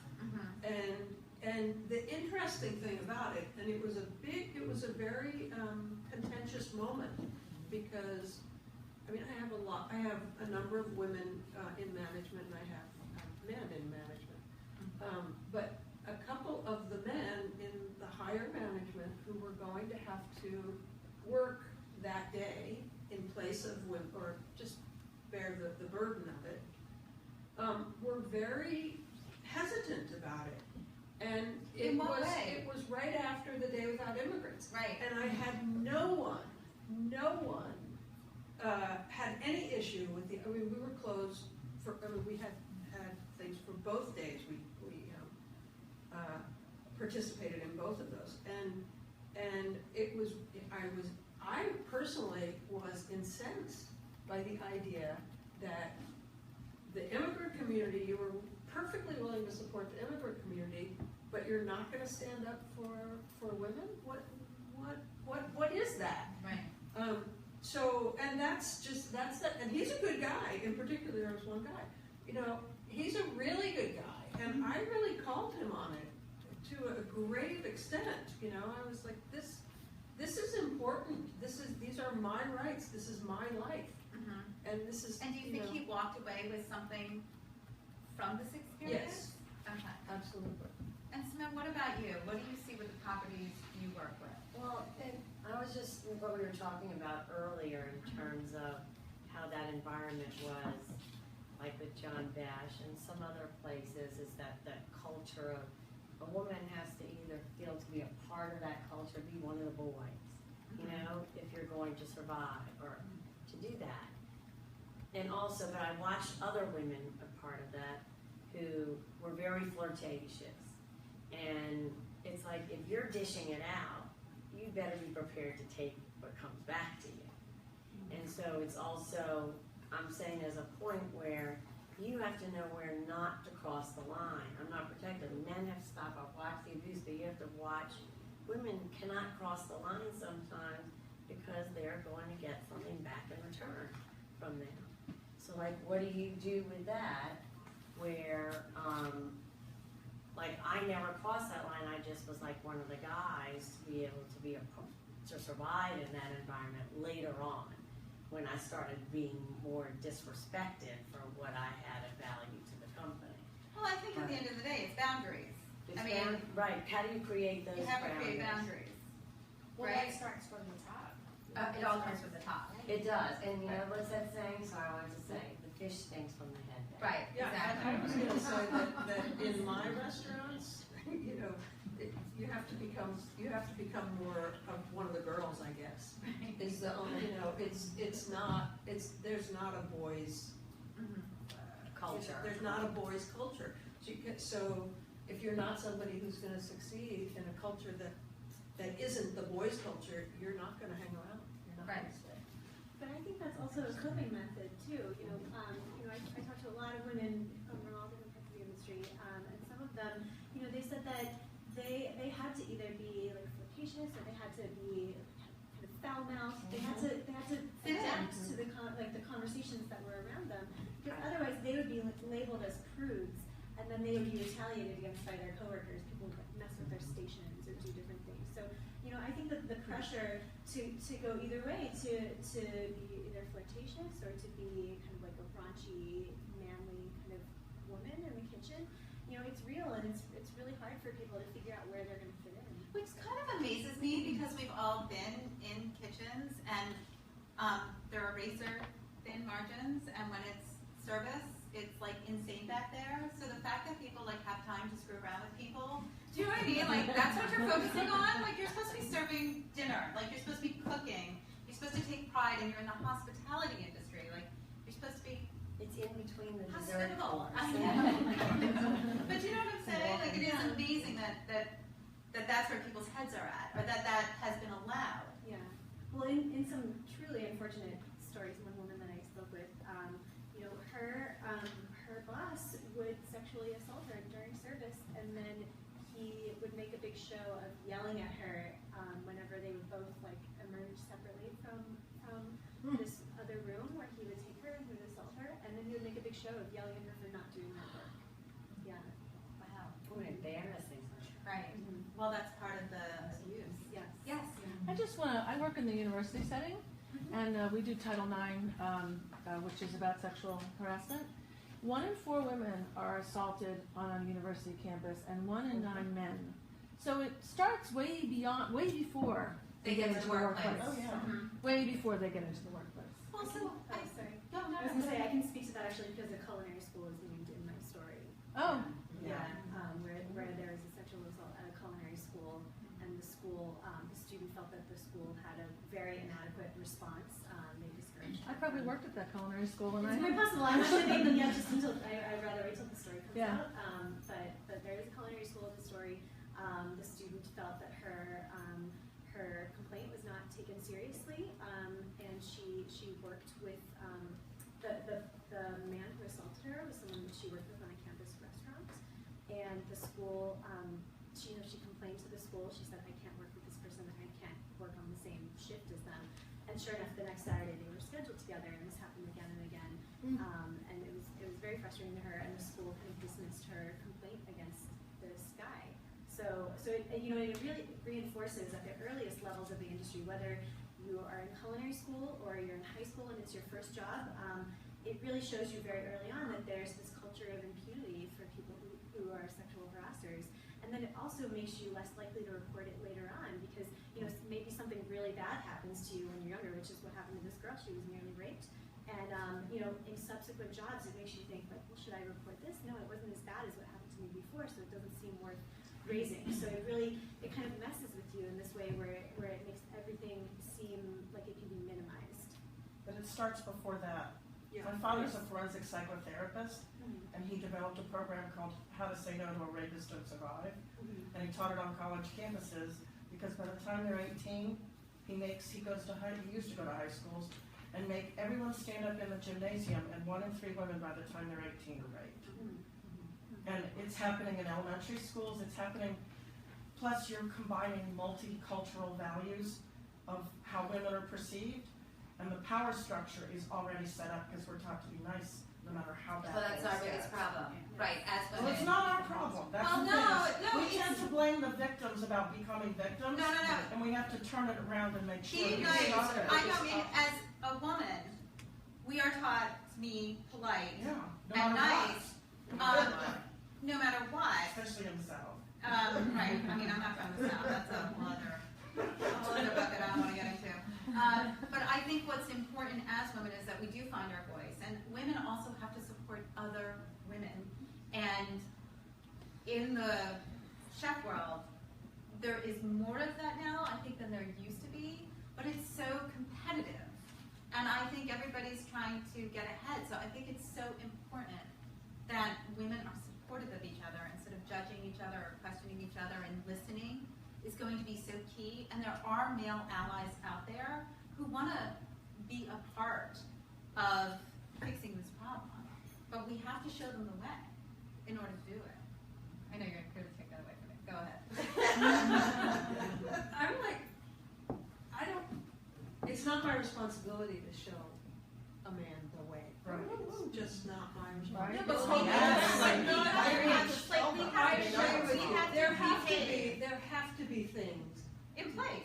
And the interesting thing about it, and it was a very contentious moment, because I have a number of women in management, and I have men in management. But a couple of the men in the higher management who were going to have to work that day in place of women, or just bear the burden of it, were very hesitant about it. And it was right after the Day Without Immigrants. Right. And I had no one had any issue with we were closed we had things for both days. We participated in both of those. And I personally was incensed by the idea that the immigrant community, you were perfectly willing to support the immigrant community, but you're not going to stand up for women? What is that? Right. And he's a good guy. In particular, there was one guy. He's a really good guy, and I really called him on it to a grave extent. I was like, this is important. These are my rights. This is my life. And this is. And do you think he walked away with something from this experience? Yes. Okay. Absolutely. And Simone, what about you? What do you see with the properties you work with? Well, I was just what we were talking about earlier in terms of how that environment was, like with John Bash and some other places, is that culture of a woman has to either feel to be a part of that culture, be one of the boys, if you're going to survive or to do that. And also, but I watched other women a part of that who were very flirtatious. And it's like, if you're dishing it out, you better be prepared to take what comes back to you. And so it's also, I'm saying there's a point where you have to know where not to cross the line. I'm not protected. Men have to stop. I've watched the abuse, but you have to watch. Women cannot cross the line sometimes because they're going to get something back in return from them. So like, what do you do with that? Where, like, I never crossed that line. I just was like one of the guys to be able to survive in that environment later on, when I started being more disrespected for what I had of value to the company. Well, I think at the end of the day, it's boundaries. Right. How do you create those boundaries? You have to create boundaries. Well, right? that starts from the top. It all starts with the top. It does. And what's that saying? Sorry, I wanted to say, the fish stinks from the head down. Right, Yeah, exactly. I was going to say that in my restaurants, you have to become more of one of the girls, I guess. Is the only, there's not a boys Culture. There's not a boys culture. So if you're not somebody who's going to succeed in a culture that isn't the boys culture, you're not going to hang around. You're not going to stay. But I think that's also a coping method too. I talked to a lot of women from all different parts of the industry, and some of them, they said that they had to either be like flirtatious or they had to be kind of foul mouthed. They had to adapt to the conversations that were around them, because otherwise they would be labeled as prudes, and then they would be retaliated against by their coworkers. People would mess with their stations or do different things. So I think that the pressure to go either way, to be either flirtatious or to be kind of like a raunchy, manly kind of woman in the kitchen, it's real, for people to figure out where they're going to fit in. Which kind of amazes me because we've all been in kitchens and there are razor thin margins, and when it's service, it's like insane back there. So the fact that people like have time to screw around with people, do you know what I mean? Like that's what you're focusing on. Like you're supposed to be serving dinner. Like you're supposed to be cooking. You're supposed to take pride, and you're in the hospitality industry. Like you're supposed to be. It's in between the dessert Hospitable. course. I know. But you know what I'm saying? Like it is amazing that's where people's heads are at, or that has been allowed. Yeah. Well, in some truly unfortunate stories, one woman that I spoke with, you know, her boss would sexually assault her during service, and then he would make a big show of yelling at her whenever they would both like emerge separately from this other room where he would take her and he would assault her, and then he would make a big show of yelling at her for not doing her work. Yeah. Wow. What an embarrassing. Right. Mm-hmm. Well, that's part of the abuse. Yes. Yes. I work in the university setting, and we do Title IX, which is about sexual harassment. 1 in 4 women are assaulted on a university campus, and 1 in 9 men. So it starts way before They get into the workplace. Oh, yeah. Mm-hmm. Way before they get into the workplace. Well, so Sorry. no, I was going to say, I can speak to that actually because the culinary school is named in my story. Oh. Yeah. Where there was a sexual assault at a culinary school, and the school, the student felt that the school had a very inadequate response. They discouraged her. I probably worked at that culinary school when It's I. very possible. I'm not going to name them yet, just until I'd rather wait till the story comes Yeah. out. But there is a culinary school in the story. The student felt that her complaint was not taken seriously, and she worked with the man who assaulted her was someone that she worked with on a campus restaurant, and the school. She complained to the school. She said, "I can't work with this person. I can't work on the same shift as them." And sure enough, the next Saturday they were scheduled together, and this happened again and again. And it was very frustrating to her, and the school kind of dismissed her complaint against this guy. So it, you know, it really reinforces at the earliest levels of the industry, whether you are in culinary school or you're in high school and it's your first job, it really shows you very early on that there's this culture of impunity for people who are sexual harassers. And then it also makes you less likely to report it later on because, you know, maybe something really bad happens to you when you're younger, which is what happened to this girl. She was nearly raped. And, you know, in subsequent jobs, it makes you think, like, well, should I report this? No, it wasn't as bad as what happened to me before, so it doesn't seem worth raising. So it kind of messes with you in this way where it makes everything seem like it can be minimized. But it starts before that. Yeah. My father's a forensic psychotherapist, and he developed a program called How to Say No to a Rapist and Survive. And he taught it on college campuses because by the time they're 18, he used to go to high schools and make everyone stand up in the gymnasium, and 1 in 3 women by the time they're 18 are raped. And it's happening in elementary schools, it's happening, plus you're combining multicultural values of how women are perceived, and the power structure is already set up because we're taught to be nice no matter how bad Well, that's our things biggest get. problem, right? As women. Well, it's not our problem. That's Well, the no, thing. no, We it's- tend to blame the victims about becoming victims. No. And we have to turn it around and make sure You we guys, stop it. I mean, as a woman, we are taught to be polite Yeah, no and matter nice, what. no matter what. Especially in the South. Right, I mean, I'm not from the South, that's a whole other bucket I don't want to get into. But I think what's important as women is that we do find our voice, and women also have to support other women. And in the chef world, there is more of that now, I think, than there used to be, but it's so competitive. And I think everybody's trying to get ahead, so I think it's so important that women are supportive of each other instead of judging each other or questioning each other, and listening is going to be so key. And there are male allies out there who want to be a part of fixing this problem, but we have to show them the way in order to do it. I know you're going to take that away from me. Go ahead. I'm like, it's not my responsibility to show a man the way. Right. It's just not my Right. responsibility. No, but Oh, we yes. have Like, to, There have to be things in place.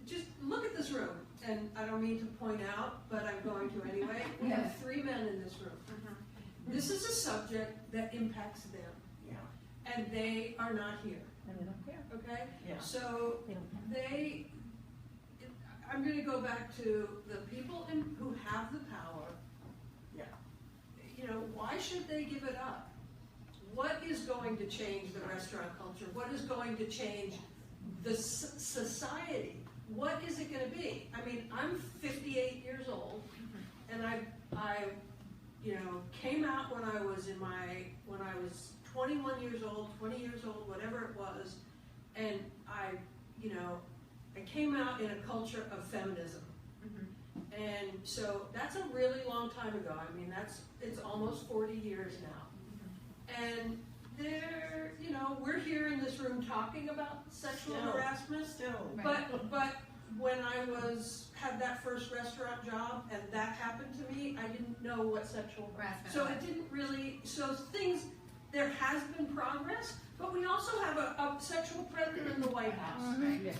Just look at this room, and I don't mean to point out, but I'm going to anyway. We have 3 men in this room. This is a subject that impacts them. Yeah. and they are not here, And they don't care. okay? Yeah. So I'm gonna go back to the people who have the power. Yeah. You know, why should they give it up? What is going to change the restaurant culture? What is going to change the society? What is it gonna be? I mean, I'm 58 years old, and I you know, came out when I was 21 years old, 20 years old, whatever it was, and I came out in a culture of feminism. And so that's a really long time ago. I mean, it's almost 40 years now. And we're here in this room talking about sexual harassment. But when I had that first restaurant job and that happened to me, I didn't know what sexual harassment. So it didn't really. So there has been progress, but we also have a sexual predator in the White House.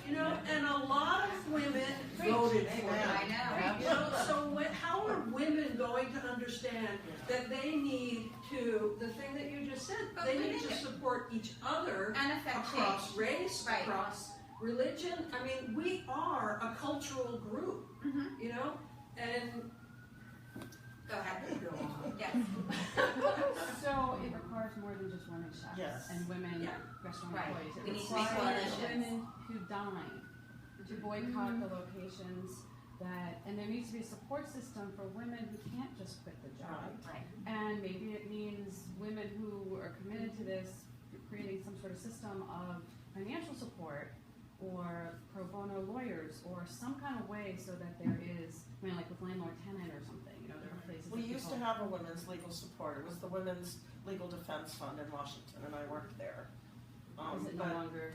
You know, and a lot of women voted for it. I know. You know, so how are women going to understand that they need to, the thing that you just said, they need to support each other And affect across change. race, Right. across religion. I mean, we are a cultural group, you know, and Go ahead. Yes. So it requires more than just women chefs Yes. and women restaurant Right. employees. It We need to make requires coalitions. women who dine to boycott the locations and there needs to be a support system for women who can't just quit the job. Right. And maybe it means women who are committed to this, creating some sort of system of financial support or pro bono lawyers or some kind of way so that there is, like with landlord-tenant or something, there are places. We that used to people- have a women's legal support. It was the Women's Legal Defense Fund in Washington, and I worked there. Is it no But longer?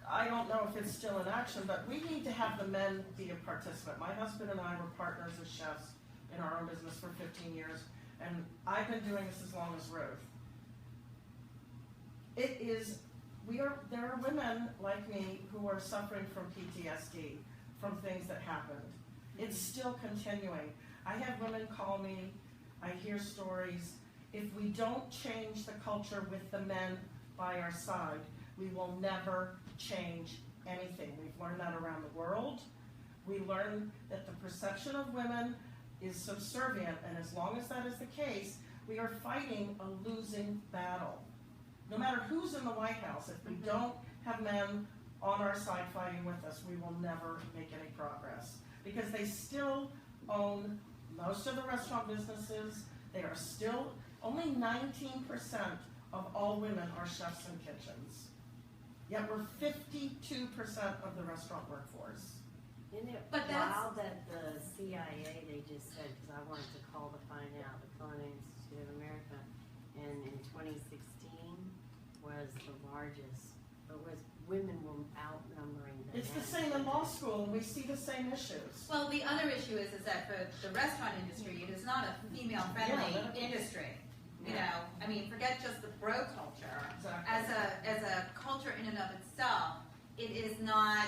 I don't know if it's still in action, but we need to have the men be a participant. My husband and I were partners as chefs in our own business for 15 years, and I've been doing this as long as Ruth. There are women like me who are suffering from PTSD, from things that happened. It's still continuing. I have women call me, I hear stories. If we don't change the culture with the men by our side, we will never change anything. We've learned that around the world. We learn that the perception of women is subservient, and as long as that is the case, we are fighting a losing battle. No matter who's in the White House, if we don't have men on our side fighting with us, we will never make any progress. Because they still own most of the restaurant businesses. They are still, only 19% of all women are chefs in kitchens. Yet we're 52% of the restaurant workforce. Isn't it But that's- wild that the CIA, they just said, because I wanted to call to find out, the Culinary Institute of America, and in 2016 was the largest, women were outnumbering the It's the men. same in law school, and we see the same issues. Well, the other issue is that for the restaurant industry, it is not a female-friendly Yeah, industry. You know, I mean, forget just the bro culture. Exactly. As a culture in and of itself, it is not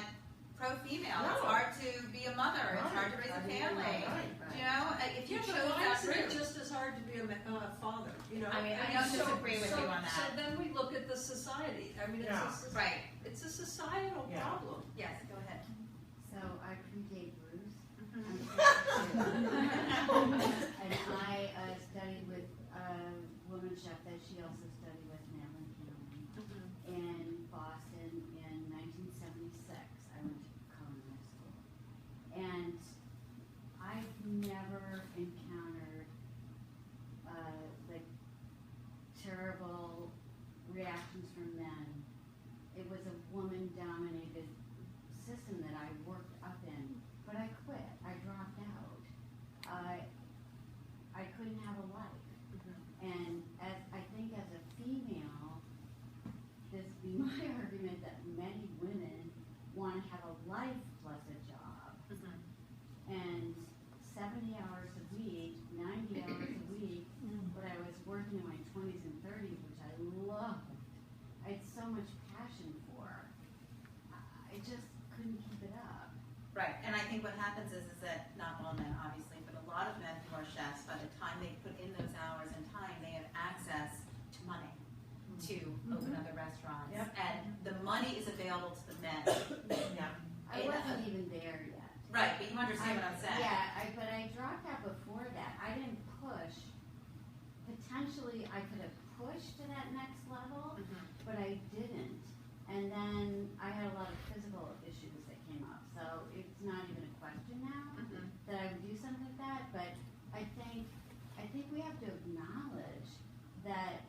pro-female. It's No. hard to be a mother. It's hard to raise a family. You know, if you Yeah, chose but why that is it route. just as hard to be a father? You know, I mean, I don't disagree with you on that. So then we look at the society. I mean, Right. it's a societal Yeah. problem. Yes, go ahead. So I predate Ruth. Mhm. And I studied with a woman chef that she also studied with in Allen County. In Boston in 1976, I went to culinary school. And I've never encountered the terrible reactions from men. It was a woman-dominated system that I worked up in, but I quit. I dropped out. I couldn't have a life. And I think as a female, this would be my argument that many women want to have a life plus a job. And 70 hours a week, 90 hours a week, but I was working in my 20s and 30s, which I loved. I had so much passion for. I just couldn't keep it up. Right, and I think what happens is that, not all men obviously, but a lot of men who are chefs, by the time they put in those hours and time, they have access to money to open other restaurants, Yep. and the money is available to the men. Yeah. I wasn't even there yet. Right, but you understand what I'm saying. Yeah, but I dropped out before that. I didn't push. Potentially, I could have pushed to that next level, but I didn't. And then I had a lot of physical issues that came up, so it's not even a question now that I would do something like that. But I think we have to acknowledge that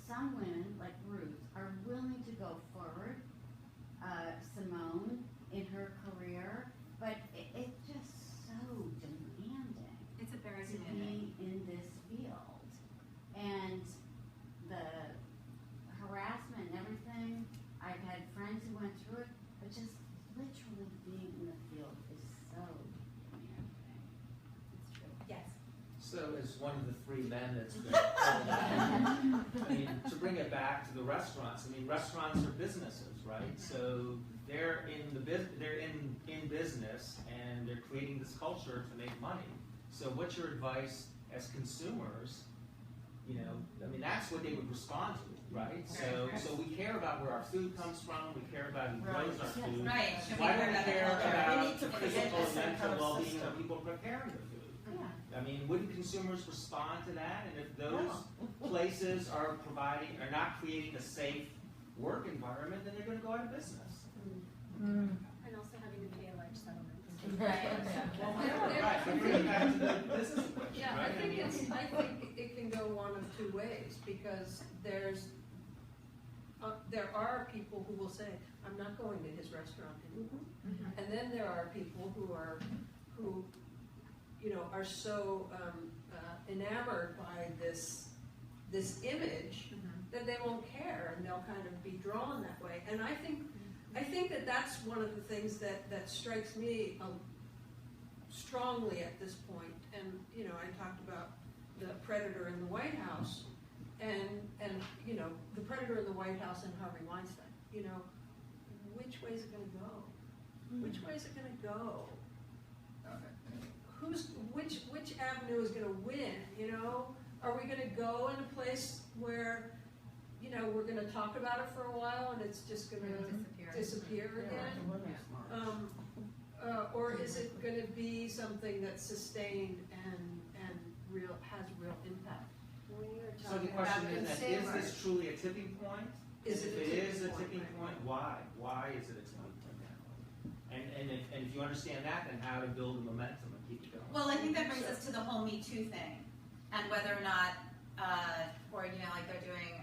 some women, like Ruth, are willing to go forward. Simone in her career, but it's just so demanding. It's a very to be in this field, and the harassment and everything. I've had friends who went through it, but just literally being in the field is so demanding. It's true. Yes. So as one of the three men that's been called out, I mean, to bring it back to the restaurants, I mean, restaurants are businesses, right? So they're in business and they're creating this culture to make money. So what's your advice as consumers? You know, I mean, that's what they would respond to, right? So we care about where our food comes from. We care about who grows our food. Right. Why don't we care about need to physical and create mental this well-being system. of people preparing the food? Yeah. I mean, wouldn't consumers respond to that? And if those places are not creating a safe work environment, then they're going to go out of business. And also having to pay a large settlement. Right, but bring it back to the business question, Yeah, right? I think it can go one of two ways, because there are people who will say, I'm not going to his restaurant anymore. And then there are people who are so enamored by this image that they won't care, and they'll kind of be drawn that way. And I think that that's one of the things that strikes me strongly at this point. And I talked about the predator in the White House, and the predator in the White House and Harvey Weinstein. Which way is it going to go? Which way is it going to go? Which avenue is going to win? Are we going to go in a place where we're going to talk about it for a while and it's just going to disappear again? Or is it going to be something that's sustained and has real impact? So the question is this truly a tipping point? Is And it if a it tipping is a point? tipping point, why? Why is it a tipping point? And if you understand that, then how to build the momentum and keep it going. Well, I think that brings us to the whole Me Too thing, and whether or not, like they're doing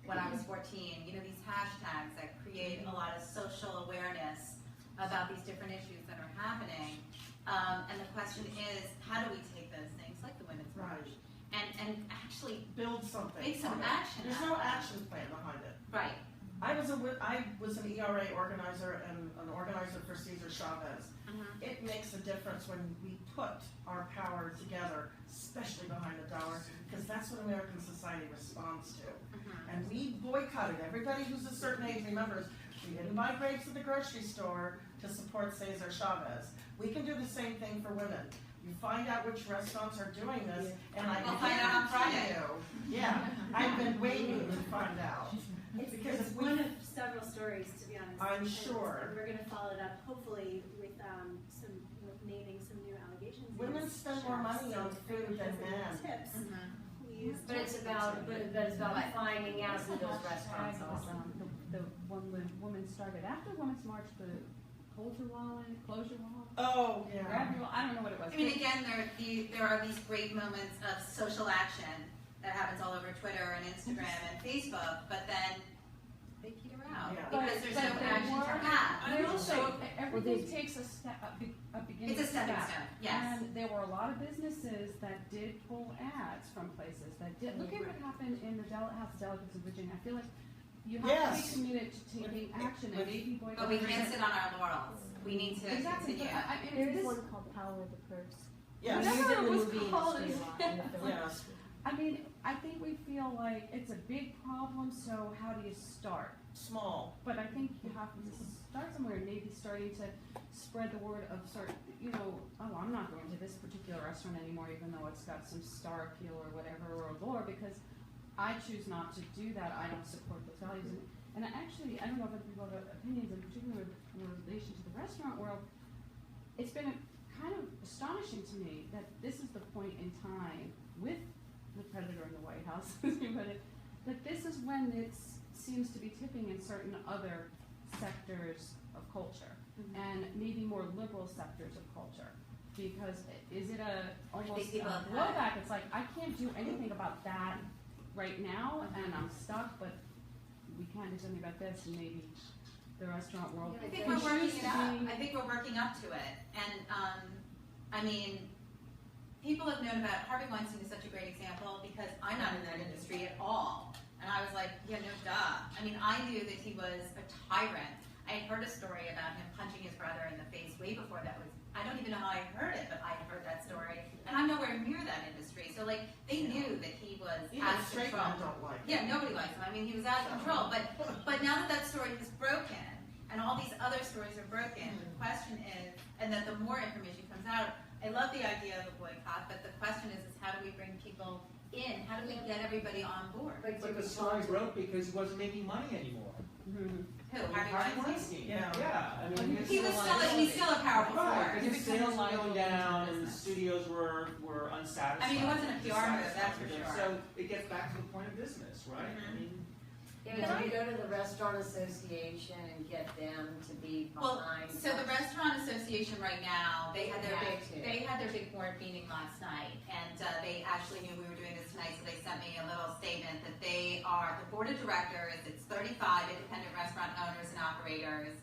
when I was 14, these hashtags that create a lot of social awareness about these different issues that are happening. And the question is, how do we take those things, like the Women's March, and actually Build something. make some from it. action? There's no action plan behind it. Right. I was an ERA organizer and an organizer for Cesar Chavez. It makes a difference when we put our power together, especially behind the dollar, because that's what American society responds to. And we boycotted everybody who's a certain age remembers. We didn't buy grapes at the grocery store to support Cesar Chavez. We can do the same thing for women. You find out which restaurants are doing this, and I We'll find out on Friday. Yeah, I've been waiting to find out. Because It's if we, one of several stories, to be honest. I'm And sure. we're going to follow it up, hopefully, with naming some new allegations. women against spend more chefs. money on food than men. Tips. Please. But it's about finding out who those restaurants are. The woman started after Women's March, the hold your wallet, close your wallet, Oh, yeah. grab your wallet, I don't know what it was. I mean, again, there are these great moments of social action that happens all over Twitter and Instagram and Facebook, but then they peter out Yeah. because there's no there action to were- have. But also, everything takes a step, a beginning It's a stepping step. stone, yes. And there were a lot of businesses that did pull ads from places that did. Look at what happened in the House of Delegates in Virginia. I feel like you have Yes. to be committed to taking action and maybe boycott. But we can't sit on our laurels. We need to Exactly, continue. but I mean, There is this, one called Power of the Purse. Yes. whatever it was movie called. industry in the film. Yes. I mean, I think we feel like it's a big problem, so how do you start? Small. But I think you have to start somewhere, and maybe starting to spread the word of I'm not going to this particular restaurant anymore, even though it's got some star appeal or whatever or allure, because I choose not to do that. I don't support those values. And I actually, I don't know if other people have opinions, in particular in relation to the restaurant world. It's been kind of astonishing to me that this is the point in time with the predator in the White House, as you put it, that this is when it seems to be tipping in certain other sectors of culture, and maybe more liberal sectors of culture. Because is it almost a blowback? It's like, I can't do anything about that right now, and I'm stuck, but we can do something about this, and maybe the restaurant world. I think we're working it up. I think we're working up to it. And I mean, people have known about, Harvey Weinstein is such a great example because I'm not in that industry at all. And I was like, yeah, no duh. I mean, I knew that he was a tyrant. I had heard a story about him punching his brother in the face way before that was, I don't even know how I heard it, but I heard that story. And I'm nowhere near that industry. So like, they knew that he was out of control. Don't like Yeah, nobody likes him. I mean, he was out of control. But now that story is broken, and all these other stories are broken, the question is, and that the more information comes out, I love the idea of a boycott, but the question is how do we bring people in? How do we get everybody on board? But the story broke because he wasn't making money anymore. Who? Harvey Weinstein? Yeah. I mean, he's still a powerful force. His sales were going down, and the studios were unsatisfied. I mean, it wasn't a PR move, that's for sure. So it gets back to the point of business, right? I mean, Yeah, you go to the Restaurant Association and get them to be behind. So the Restaurant Association right now, they had their big board meeting last night, and they actually knew we were doing this tonight, so they sent me a little statement that they are the board of directors. It's 35 independent restaurant owners and operators.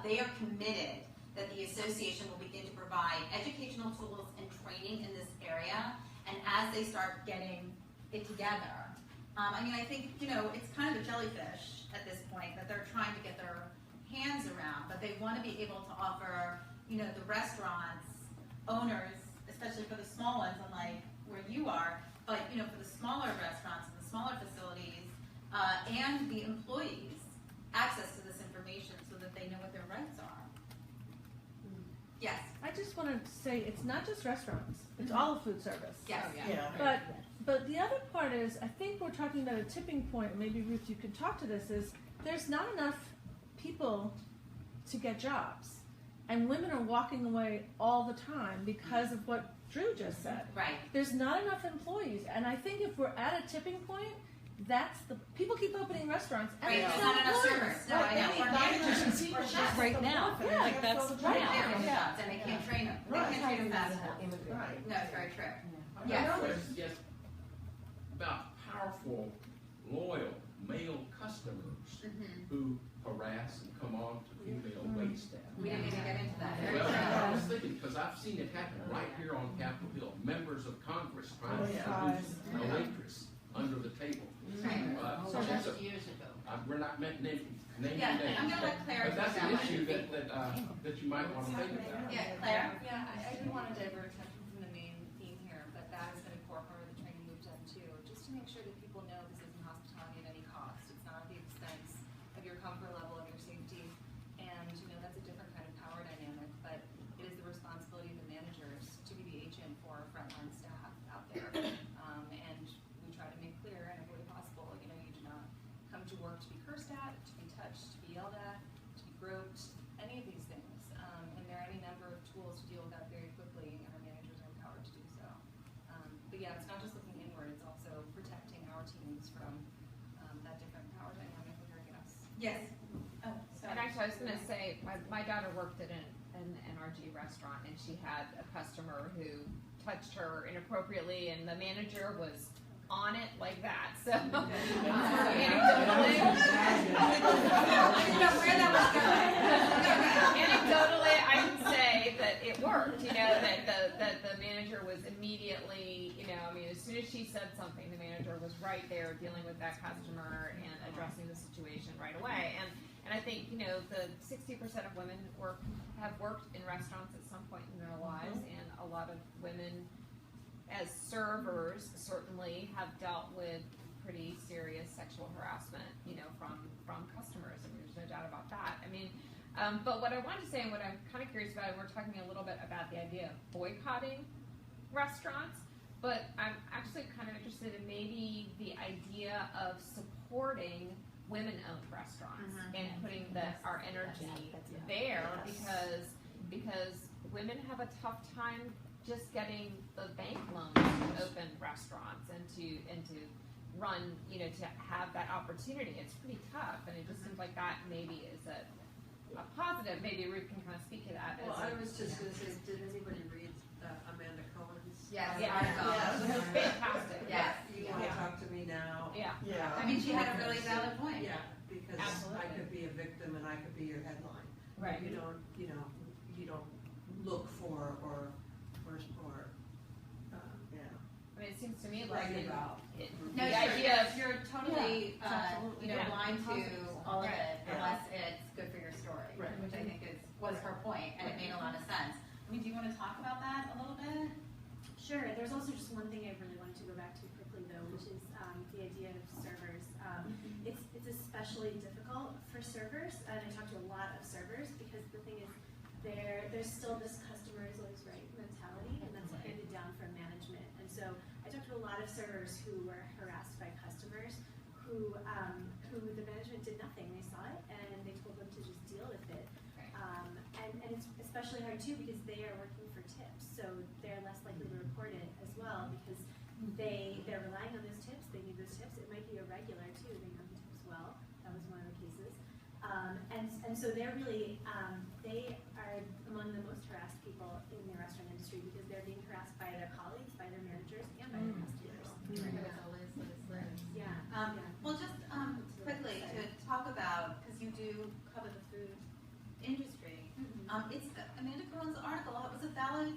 They are committed that the association will begin to provide educational tools and training in this area, and as they start getting it together. I mean, I think, it's kind of a jellyfish at this point that they're trying to get their hands around, but they want to be able to offer, the restaurants, owners, especially for the small ones, unlike where you are, but, for the smaller restaurants and the smaller facilities, and the employees, access to this information so that they know what their rights are. Yes. I just want to say it's not just restaurants; it's all of food service. Yes. But the other part is, I think we're talking about a tipping point. Maybe Ruth, you could talk to this. Is there's not enough people to get jobs, and women are walking away all the time because of what Drew just said. Right. There's not enough employees, and I think if we're at a tipping point, people keep opening restaurants, and there's not enough servers. No, I know. Or managers, or chefs. Right now. And they can't train them. They can't train them fast enough. Right. No, it's very true. Yes. About powerful, loyal male customers who harass and come on to female wait staff. We didn't even get into that. Well, I was thinking, because I've seen it happen right here on Capitol Hill. Members of Congress trying to introduce a waitress under the table. So that's years ago. We're not naming names. I'm going to let Claire But that's do an that issue one. that you might want to think about. Yeah, Claire? Yeah, I didn't want to divert attention from the main theme here, but that has been a core part of the training we've done too, just to make sure that people know this isn't hospitality at any cost. It's not at the expense of your comfort level, of your safety, and that's a different kind of power dynamic, but it is the responsibility of the managers to be the agent for our frontline staff out there. And we try to make clear in every way possible, you do not come to work to be cursed at, to be touched, to be yelled at, to be groped, any of these things. And there are any number of tools to deal with that very quickly, and our managers are empowered to do so. But yeah, it's not just looking inward, it's also protecting our teams from that different power dynamic regarding us. Yes. Oh, sorry. And actually, I was going to say, my daughter worked at an NRG restaurant, and she had a customer who touched her inappropriately, and the manager was on it like that. So, anecdotally, I can say that it worked. That the manager was immediately, as soon as she said something, the manager was right there dealing with that customer and addressing the situation right away. And I think, the 60% of women have worked in restaurants at some point in their lives, and a lot of women as servers certainly have dealt with pretty serious sexual harassment, from customers, and there's no doubt about that. But what I wanted to say, and what I'm kind of curious about, and we're talking a little bit about the idea of boycotting restaurants, but I'm actually kind of interested in maybe the idea of supporting women-owned restaurants and putting our energy there because women have a tough time just getting the bank loans to open restaurants and to run, to have that opportunity. It's pretty tough, and it just seems like that maybe is a positive. Maybe Ruth can kind of speak to that. Well, I was just going to say, did anybody read Amanda Cohen's? Yes. Fantastic. Yes. You want to talk to me now? Yeah. Yeah. I mean, she had a really valid point. Yeah, because I could be a victim and I could be your headline. Right. You don't look for or I mean, it seems to me like No, the idea of you're totally blind to 100%. all of it unless it's good for your story, which I think was her point, and it made a lot of sense. I mean, do you want to talk about that a little bit? Sure. There's also just one thing I really wanted to go back to quickly, though, which is the idea of servers. It's especially difficult for servers, and I talk to a lot of servers because the thing is, there's still this customer is always right mentality, and that's handed down from management. And so I talked to a lot of servers who were harassed by customers who the management did nothing. They saw it and they told them to just deal with it. And it's especially hard too because they are working for tips, so they're less likely to report it as well because they're relying on those tips. They need those tips. It might be a regular too. They know the tips well. That was one of the cases. And so they're really they are among the most harassed people in the restaurant industry because they're being harassed by their colleagues, by their managers, and by their customers. Well, just quickly to talk about, because you do cover the food industry, it's Amanda Cohen's article. It was a valid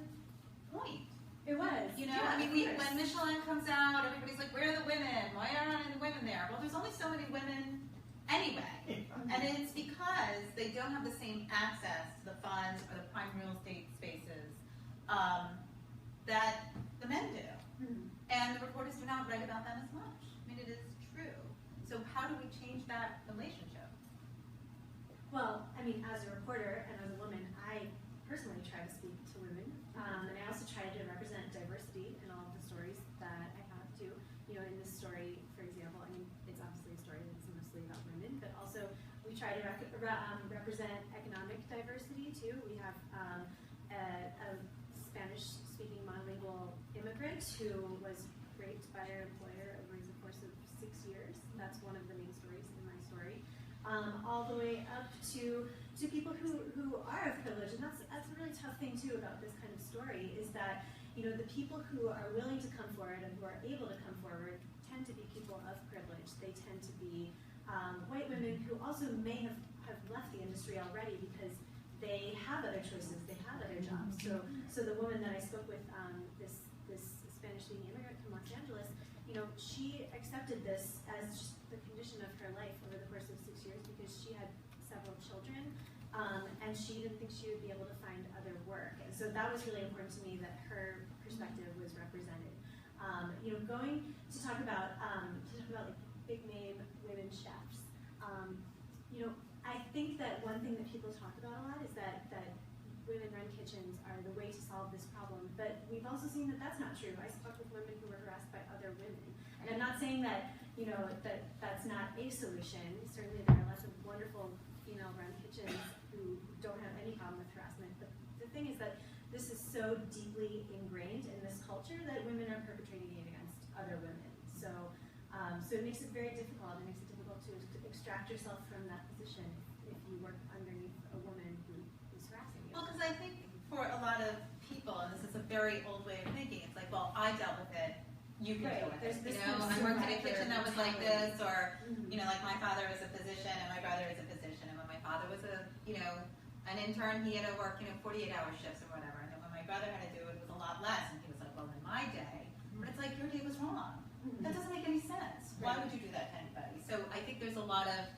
point. It was. I mean, when Michelin comes out, everybody's like, "Where are the women? Why aren't any women there?" Well, there's only so many women anyway, and it's because they don't have the same access to the funds or the prime real estate spaces that the men do. And the reporters do not write about them as much. I mean, it is true. So how do we change that relationship? Well, I mean, as a reporter and as a woman, I personally try to speak to women, and I also try to represent diversity in all of the stories that I have too. In this story, for example, I mean, it's obviously a story that's mostly about women, but also we try to represent economic diversity too. We have a Spanish-speaking monolingual immigrant who was raped by her employer over the course of 6 years. That's one of the main stories in my story. All the way up to people who are of privilege, and that's a really tough thing too about this kind of story is that the people who are willing to come forward and who are able to come forward tend to be people of privilege. They tend to be white women who also may have left the industry already because they have other choices, they have other jobs. So the woman that I spoke with, this Spanish-speaking immigrant from Los Angeles, she accepted this as just the condition of her life over the course of 6 years because she had several children, and she didn't think she would be able to find other work. And so that was really important to me that her perspective was represented. Going to talk about like big name women chefs. I think that one thing that people talk about a lot is that women-run kitchens are the way to solve this problem. But we've also seen that that's not true. I spoke with women who were harassed by other women. And I'm not saying that, that's not a solution. Certainly there are lots of wonderful female-run kitchens who don't have any problem with harassment. But the thing is that this is so deeply ingrained in this culture that women are perpetrating it against other women. So it makes it very difficult. It makes it difficult to extract yourself from that position if you work underneath a woman who is harassing you. Well, because I think for a lot of people, and this is a very old way of thinking, it's like, well, I dealt with it, you can deal with it. I worked in a kitchen that was like this, or like my father was a physician and my brother is a physician, and when my father was an intern, he had to work 48-hour shifts or whatever, and then when my brother had to do it, it was a lot less, and he was like, well, in my day, but it's like your day was wrong. That doesn't make any sense. Why would you do that to anybody? So I think there's a lot of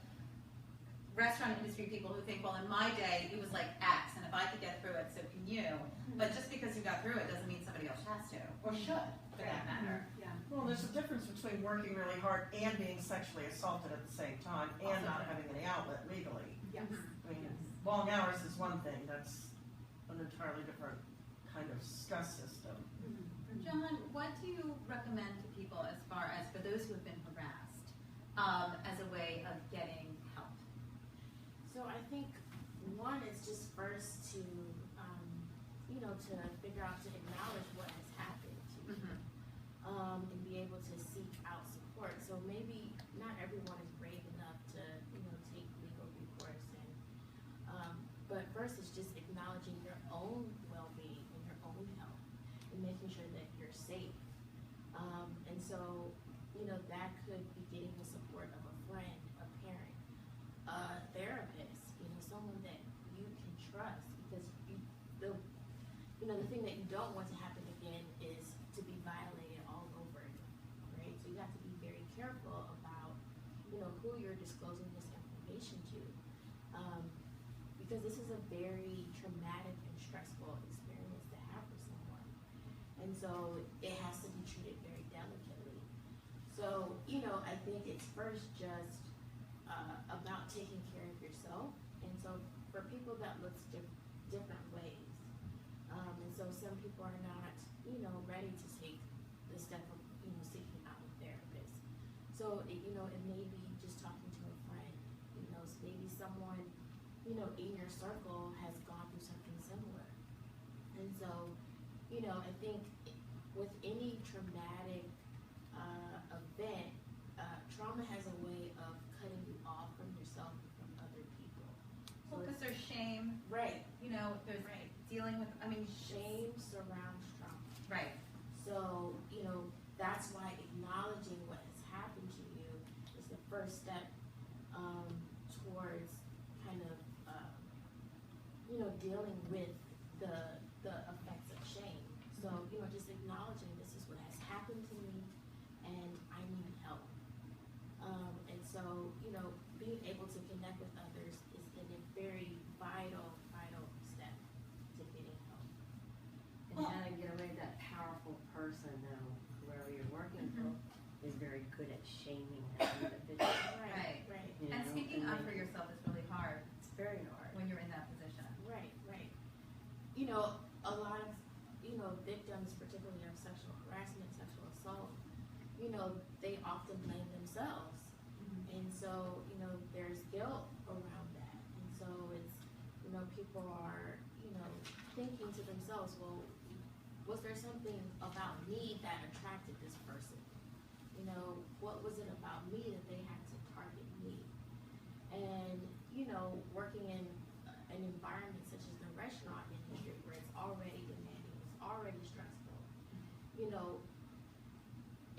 restaurant industry people who think, well, in my day, it was like X, and if I could get through it, so can you. But just because you got through it doesn't mean somebody else has to, or should, for that matter. Yeah. Well, there's a difference between working really hard and being sexually assaulted at the same time and not having any outlet legally. Yes. I mean, long hours is one thing. That's an entirely different kind of stress system. John, what do you recommend to people as far as for those who have been harassed as a way of getting help? So I think one is just first to, to figure out, to acknowledge what has happened to you, and be able to seek out support. So maybe not everyone is brave enough to, take legal recourse, but first it's just acknowledging your own well-being and your own health, and making sure that you're safe. And so, that could be getting the support of a friend, a parent, a therapist, someone that you can trust, because the thing that you don't want to happen again is to be violated all over again, right? So you have to be very careful about, who you're disclosing this information to, because this is a very traumatic and stressful experience to have for someone, and so it has to be treated very delicately. So, I think it's first just about taking care of yourself, and so for people that looks different ways. And so some people are not, ready to take the step of, seeking out a therapist. So, it may be just talking to a friend, maybe someone, in your circle has gone through something similar. And so, I think with any traumatic event, trauma has a way of cutting you off from yourself and from other people. Well, because there's shame. Right. There's dealing with, shame surrounds trauma. Right. So, that's why acknowledging what has happened to you is the first step towards kind of, dealing with the effects of shame. So, just acknowledging this is what has happened to me and I need help. And so, being able to connect with others is a very vital step to getting help. And how to get away that powerful person, though, whoever you're working for, is very good at shaming that individual. Right. And know, speaking and up for yourself is really hard. It's very hard. When you're in that position. Right. A lot of, victims, particularly of sexual harassment, sexual assault, they often blame themselves. And so, there's guilt around that. And so it's, people are, thinking to themselves, well, was there something about me that attracted this person? What was it about me that they had to target me? And, working in an environment such as the restaurant industry where it's already demanding, it's already stressful,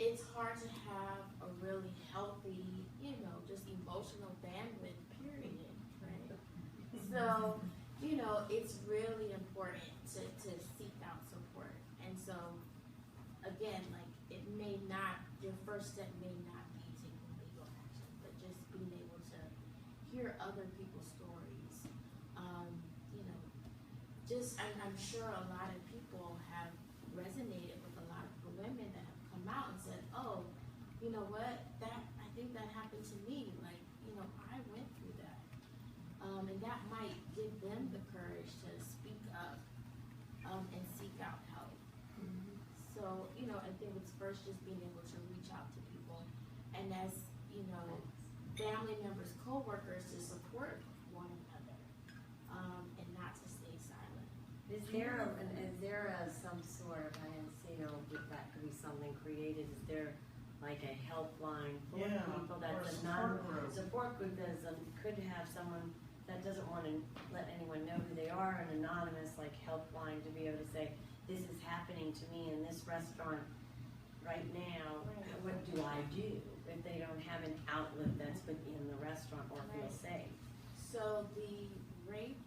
it's hard to have a really healthy, just emotional bandwidth, period, right? So, it's really important to seek out support. And so, again, your first step may not be taking legal action, but just being able to hear other people's stories. I'm sure a lot of people have resonated with a lot of the women that have come out and said, oh, you know what, I think that happened to me. I went through that. And that might give them the courage to speak up and seek out help. So, I think it's first just being able to reach out to people, and as, family members, co-workers, to support one another, and not to stay silent. Is there some sort of, I didn't see, if that could be something created, is there like a helpline for people that's a support group that could have someone that doesn't want to let anyone know who they are, an anonymous helpline to be able to say, this is happening to me in this restaurant right now, what do I do if they don't have an outlet that's within the restaurant or feel safe? So the Rape,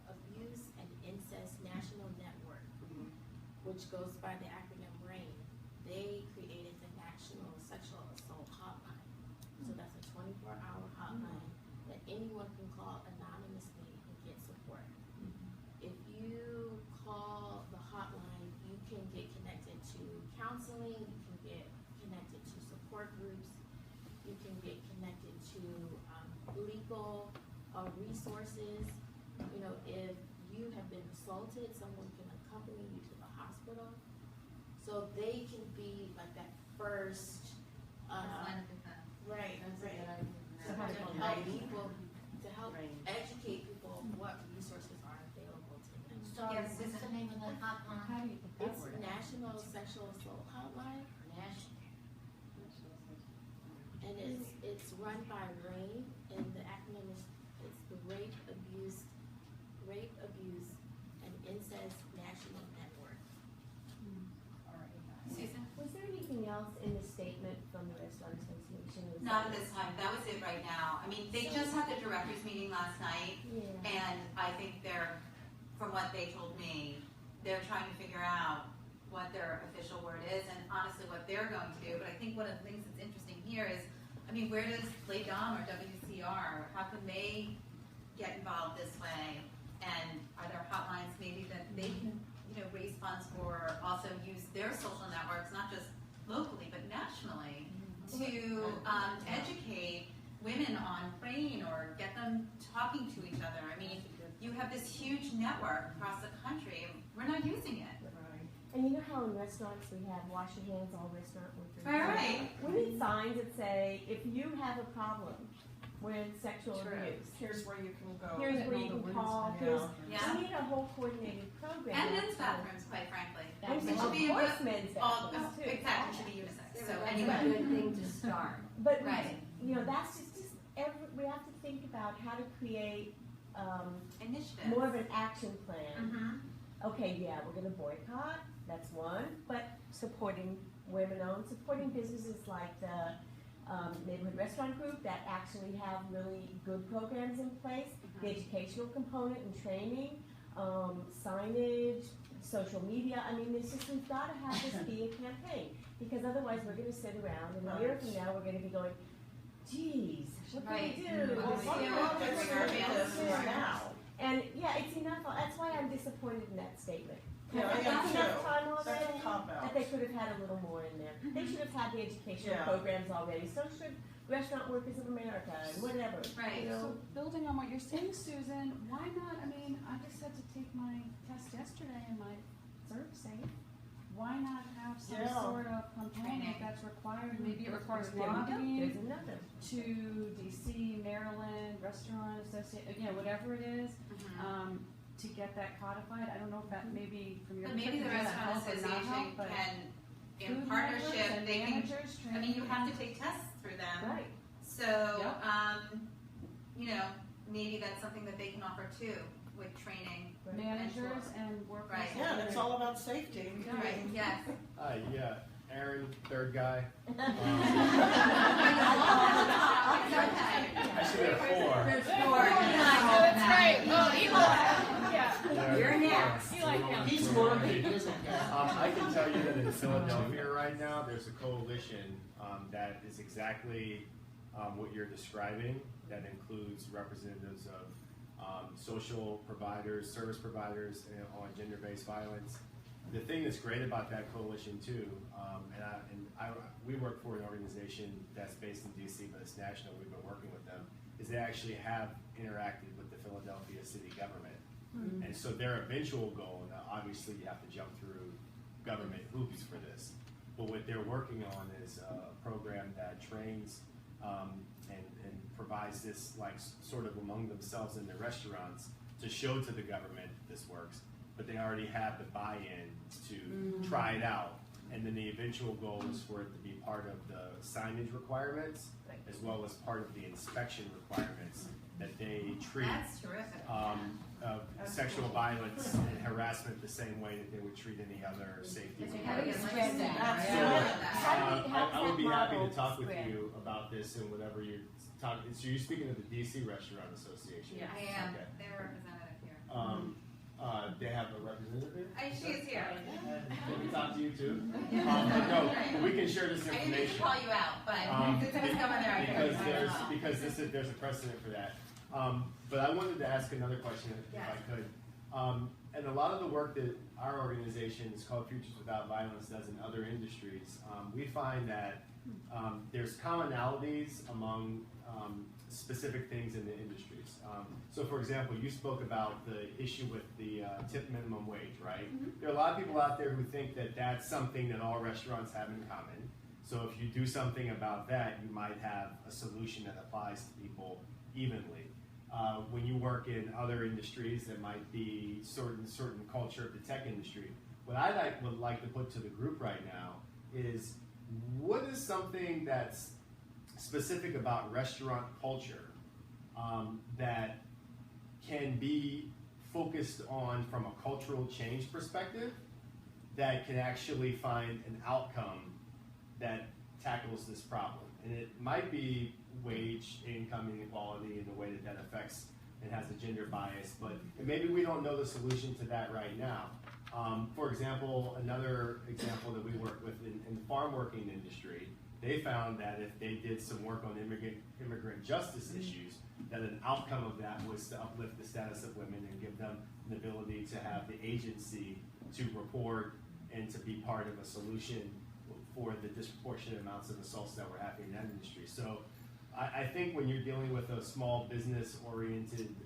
Abuse, and Incest National Network, which goes by the acronym RAIN, they created the National Sexual Assault Hotline. So that's a 24-hour hotline that anyone can call anonymously and get support. If you call the hotline, you can get connected to counseling, you can get connected to support groups, you can get connected to legal resources. If you have been assaulted, someone can accompany you to the hospital. so they can be like that first, right. So how To do you help rate? people, to help educate people on what resources are available to them. Sorry, what's the name of the hotline? How do you put that It's word? National Sexual Assault Hotline, and it's run by RAIN, and the acronym is, it's the Rape, Abuse, and Incest National Network. Susan? Was there anything else in the statement from the Restaurant Association? Was Not that- at this time. That was it right now. I mean, they just had the directors meeting last night, Yeah. and I think they're, from what they told me, they're trying to figure out what their official word is and honestly what they're going to do. But I think one of the things that's interesting here is, I mean, where does LADOM or WCR, how can they get involved this way? And are there hotlines maybe that they can, raise funds for, also use their social networks, not just locally, but nationally, to educate women on RAIN or get them talking to each other? I mean, you have this huge network across the country, and we're not using it. And you know how in restaurants we have wash your hands, all restaurant workers? Right. We need signs that say, if you have a problem with sexual abuse, Here's where you can go. here's where you can call, here's, Yeah. we need a whole coordinated program. And men's bathrooms, quite frankly. And It should of be course men's all, bathrooms too. exactly, should be unisex. So That's anyway. a good thing to start. But, Right. that's just we have to think about how to create, Initiative. more of an action plan. Mm-hmm. Okay, yeah, we're gonna boycott, that's one, but supporting women-owned, supporting businesses like the neighborhood restaurant group that actually have really good programs in place, the educational component and training, signage, social media. I mean, it's just, we've gotta have this be a campaign, because otherwise we're gonna sit around and a year from now, we're gonna be going, geez, what can Right. we do? Well, What see, can we're we fixing do? our meals Yeah. now. And yeah, it's enough, that's why I'm disappointed in that statement. Yeah, I am That's enough too. time That's a already, cop-out. that they could have had a little more in there. They should have had the educational Yeah. programs already, so should Restaurant Workers of America and whatever. Right. You know? So building on what you're saying, Susan, why not, I mean, I just had to take my test yesterday and my CERB safe. Why not have some Yeah. sort of component Training. that's required, maybe it requires There we go. lobbying There's another. to DC, Maryland, Restaurant Association, whatever it is, to get that codified. I don't know if that maybe from your But maybe the perspective, does that Restaurant help or not Association help, but can, in food partnership, networks and they can, managers, I mean, you training. have to take tests through them. Right. So, Yep. maybe that's something that they can offer too, with training. managers and workers. Right. Yeah, and it's all about safety. Right, yes. Yeah, Aaron, third guy. I should have four. There's four. Oh, that's right. Oh, Eli. Yeah. You're next. Eli counts. He's working. I can tell you that in Philadelphia right now, there's a coalition that is exactly what you're describing. That includes representatives of social providers, service providers, on gender-based violence. The thing that's great about that coalition too, we work for an organization that's based in DC, but it's national. We've been working with them. Is they actually have interacted with the Philadelphia city government, and so their eventual goal. Now, obviously, you have to jump through government hoops for this, but what they're working on is a program that trains and provides this sort of among themselves in their restaurants to show to the government this works. But they already have the buy-in to try it out. And then the eventual goal is for it to be part of the signage requirements, as well as part of the inspection requirements that they treat That's terrific. sexual violence and harassment the same way that they would treat any other safety How do you requirements. spread that? I would be happy to talk with spread? you about this and whatever you're talking. So you're speaking of the DC Restaurant Association. Yeah, I am. Okay. They're representative here. They have a representative here? She is here. Can we talk to you too? No, we can share this I didn't mean to information. call you out, but since it was coming there, I figured. Because there's a precedent for that. But I wanted to ask another question if I could. And a lot of the work that our organization is called Futures Without Violence does in other industries, we find that there's commonalities among specific things in the industries. So for example, you spoke about the issue with the tip minimum wage, right? There are a lot of people out there who think that that's something that all restaurants have in common. So if you do something about that, you might have a solution that applies to people evenly. When you work in other industries that might be certain culture of the tech industry, what I would like to put to the group right now is, what is something that's specific about restaurant culture that can be focused on from a cultural change perspective that can actually find an outcome that tackles this problem? And it might be wage, income inequality, and the way that that affects and has a gender bias, but maybe we don't know the solution to that right now. For example, another example that we work with in the farm working industry, they found that if they did some work on immigrant justice issues, that an outcome of that was to uplift the status of women and give them an ability to have the agency to report and to be part of a solution for the disproportionate amounts of assaults that were happening in that industry. So I think when you're dealing with a small business oriented,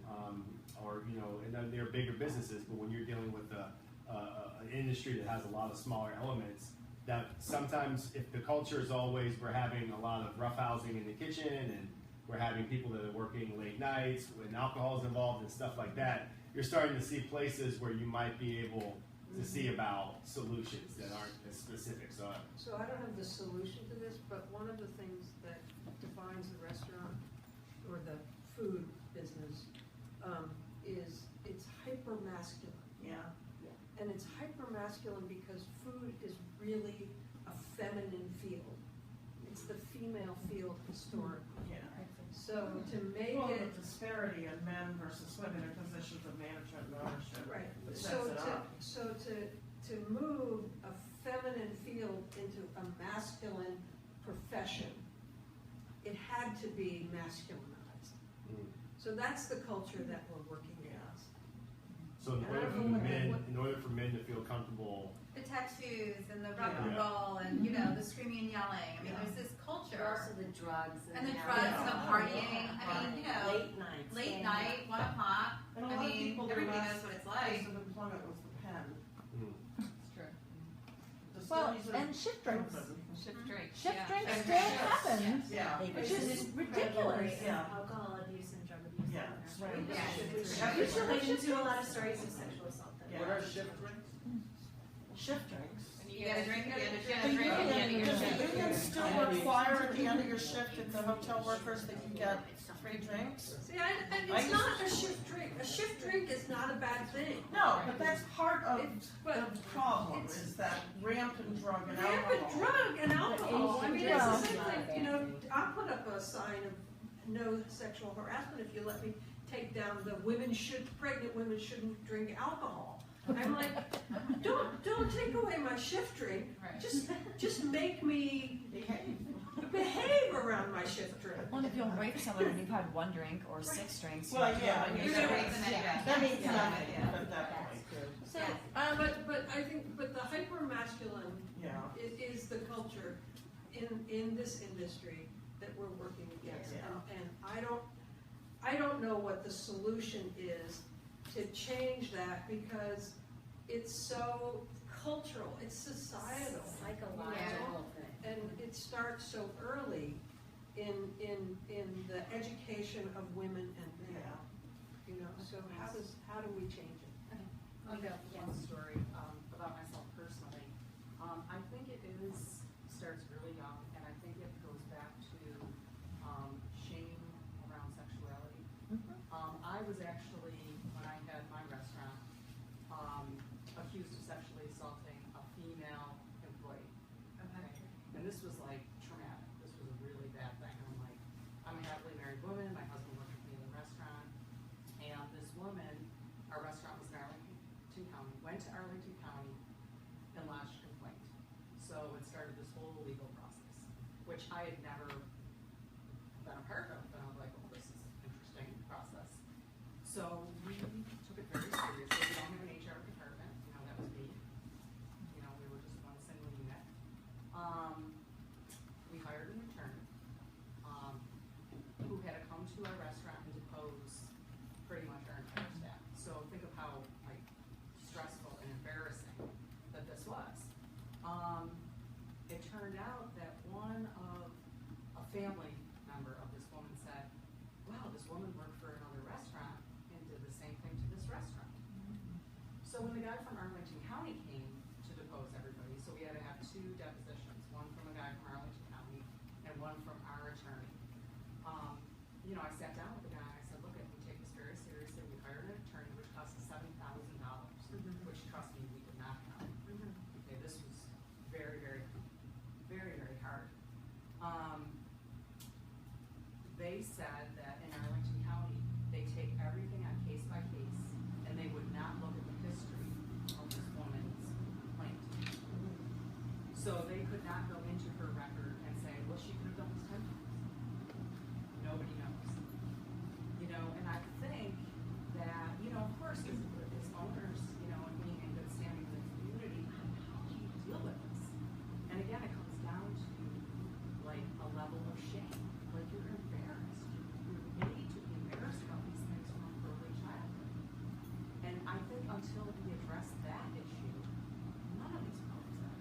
or and they're bigger businesses, but when you're dealing with an industry that has a lot of smaller elements, that sometimes if the culture is always we're having a lot of roughhousing in the kitchen and we're having people that are working late nights when alcohol is involved and stuff like that, you're starting to see places where you might be able to see about solutions that aren't as specific. So I don't have the solution to this, but one of the things that defines the restaurant or the food business is it's hyper masculine. Yeah. And it's hyper masculine because food is really a feminine field. It's the female field historically. Yeah. So to make the disparity in men versus women in positions of management and ownership. Right. That So sets it up. to move a feminine field into a masculine profession, it had to be masculinized. So that's the culture that we're working against. So in order for men to feel comfortable, The tattoos and the rock and roll and the screaming and yelling. I mean, there's this culture. Also the drugs And the drugs and the partying. I mean, late night, 1 o'clock. And a I lot of mean, people, everybody their knows what it's last like. place of employment was the pen. It's true. Well, Distilleries and shift drinks. Shift drinks. Shift yeah. drinks Shift still drinks. happens, Yeah. which is ridiculous. Yeah. Alcohol abuse and drug abuse. Yeah. out It's there. right. Yeah. Which related to a lot of stories of sexual assault. Yeah. What are shift drinks? Shift drinks. You gotta drink, you gotta The drink at the end of your union, shift. the union still require at the end of your shift at the hotel workers that you get 3 drinks. See, it's not a shift drink. A shift drink is not a bad thing. No, but that's part of But the problem, is that rampant drug and rampant alcohol. drug and alcohol. I mean, it's Well, the same thing. I'll put up a sign of no sexual harassment if you let me take down the pregnant women shouldn't drink alcohol. I'm like, don't take away my shift drink. Right. Just make me behave around my shift drink. Well, if you'll rape someone and you've had 1 drink or 6 drinks, Well, yeah, You're gonna raise them anyway. that means Yeah. nothing Yeah. at that point. So, but I think, the hyper masculine Yeah. is the culture in this industry that we're working against. Yeah. And I don't know what the solution is to change that, because it's so cultural, it's societal. psychological thing. And it starts so early in the education of women and men. So how do we change it? I've got one story about myself personally. I think it starts really young, and I think it goes back to shame around sexuality. I was actually, when I had my restaurant, accused of sexually assaulting a female employee. Okay. And this was like traumatic. This was a really bad thing. I'm a happily married woman. My husband worked with me in the restaurant. And this woman, our restaurant was in Arlington County, went to Arlington County and lodged a complaint. So it started this whole legal process, which I had never been a part of. And I was like, well, this is an interesting process. So we took it very seriously. We don't have an HR department. That was me. We were just one single unit. We hired turned out that one of a family member of this woman said, wow, this woman worked for another restaurant and did the same thing to this restaurant. So when the guy from Arlington County came to depose everybody, so we had to have 2 depositions, one from a guy from Arlington County and one from our attorney. You know, I sat down with the guy and I said, look, we take this very seriously. We hired an attorney, which cost us $7,000, which trust me, we did not have. Okay, this was very, very, very, very hard. They said that in Arlington County, they take everything on case by case, and they would not look at the history of this woman's complaint. So they could not go into her record and say, well, she could have done this 10 times. Nobody knows. You know, and I think that, you know, of course, as owners, you know, and being in good standing with the community, how do you deal with this? And again, it comes down to like a level of shame. Like you're embarrassed. You're made to be embarrassed about these things from early childhood. And I think until we address that issue, none of these problems are.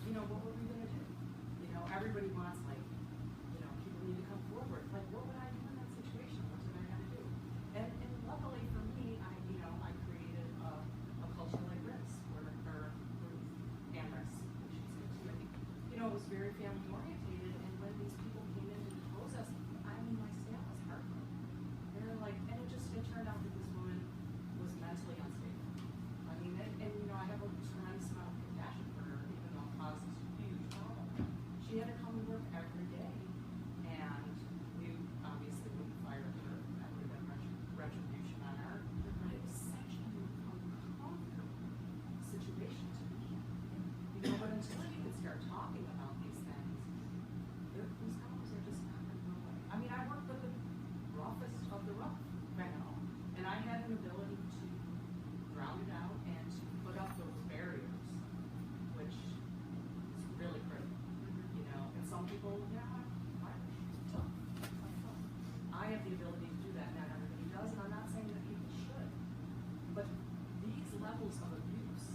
You know, what were we gonna do? You know, everybody wants like, you know, people need to come forward. Like, what would I do in that situation? What did I have to do? And luckily for me, you know, I created a culture like this, where Amherst, we should say too. I think, you know, it was very family orientated, and when these people came in to depose us, I mean, my staff was heartbroken. They're like, and it turned out that this woman was mentally unstable. I mean, and you know, I have a tremendous amount of compassion for her, even though it caused this huge problem. She had to come to work every day, and we obviously wouldn't fire her. That would have been retribution on her. But it was such an uncomfortable situation to be in. You know, but until you can start talking about these things, these problems are just not going to go away. I mean, I work with the roughest of the rough right now, and I had an ability to ground it out and to put up those barriers, which is really critical. You know, and some people, you know, it's tough. I have the ability to do that, not everybody does, and I'm not saying that people should. But these levels of abuse,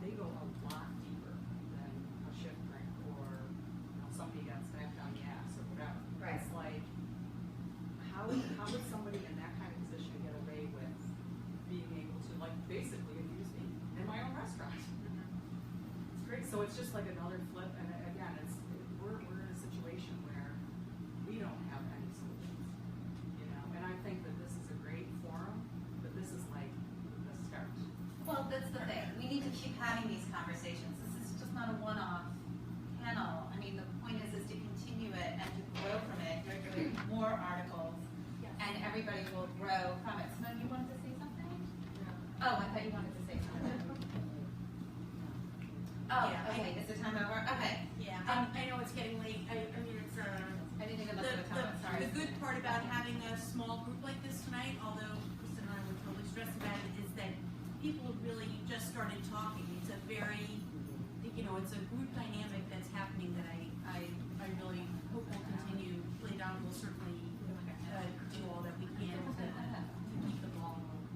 they go a lot deeper than a shift break or, you know, somebody got smacked on the ass or whatever. Right. It's like, how would somebody in that kind of position get away with being able to, like, basically abuse me in my own restaurant? It's great. So it's just like another flip, and again, we're in a situation where we don't have any solutions, you know. And I think that this is a great forum, but this is like the start. Well, that's the thing. We need to keep having these conversations. This is just not a one-off panel. I mean, the point is to continue it and to grow from it. You're doing more articles, and everybody will grow from it. Simone, you wanted to say something? Yeah. Oh, I thought you wanted to say something. Oh, Yeah, okay. Is the time over? Okay. Yeah, I know it's getting late. I mean, it's I didn't think of the time. Sorry. the good part about having a small group like this tonight, although Kristen and I were totally stressed about it, is that people have really just started talking. It's a very, you know, it's a group dynamic that's happening that I really hope will continue. Later on, we'll certainly do all that we can to keep the ball rolling.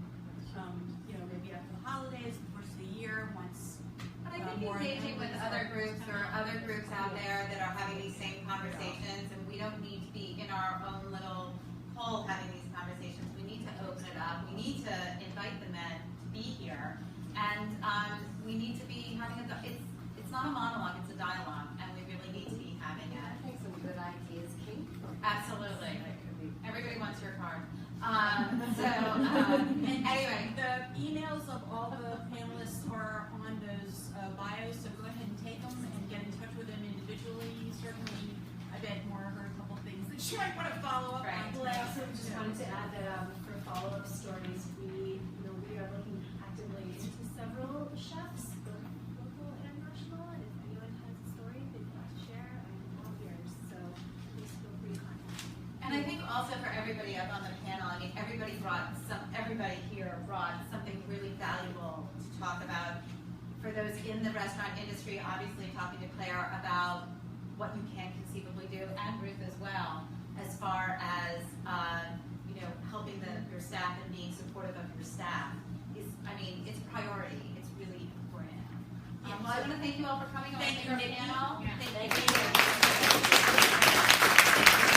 You know, maybe after the holidays, the first of the year, once. But I think engaging with other groups or other groups out there that are having these same conversations, and we don't need to be in our own little hole having these conversations. We need to open it up. We need to invite the men to be here, and we need to be having it's not a monologue, it's a dialogue, and we really need to be having it. I think some good ideas came from it. Absolutely. Everybody wants your card. Anyway, The emails of all the panelists are on those bios, so go ahead and take them and get in touch with them individually. Certainly, I bet Maura heard a couple things that she might want to follow up on. Well, I also just wanted to add that for follow-up stories, we are looking actively into several chefs, both local and national. And if anyone has a story they'd like to share, I'm all ears. So please feel free to contact me. and I think also for everybody up on the panel, I mean, everybody here brought something really valuable to talk about. For those in the restaurant industry, obviously talking to Claire about what you can conceivably do, and Ruth as well, as far as helping your staff and being supportive of your staff. It's priority. It's really important. Well, I want to thank you all for coming. I want to thank our panel. Thank you.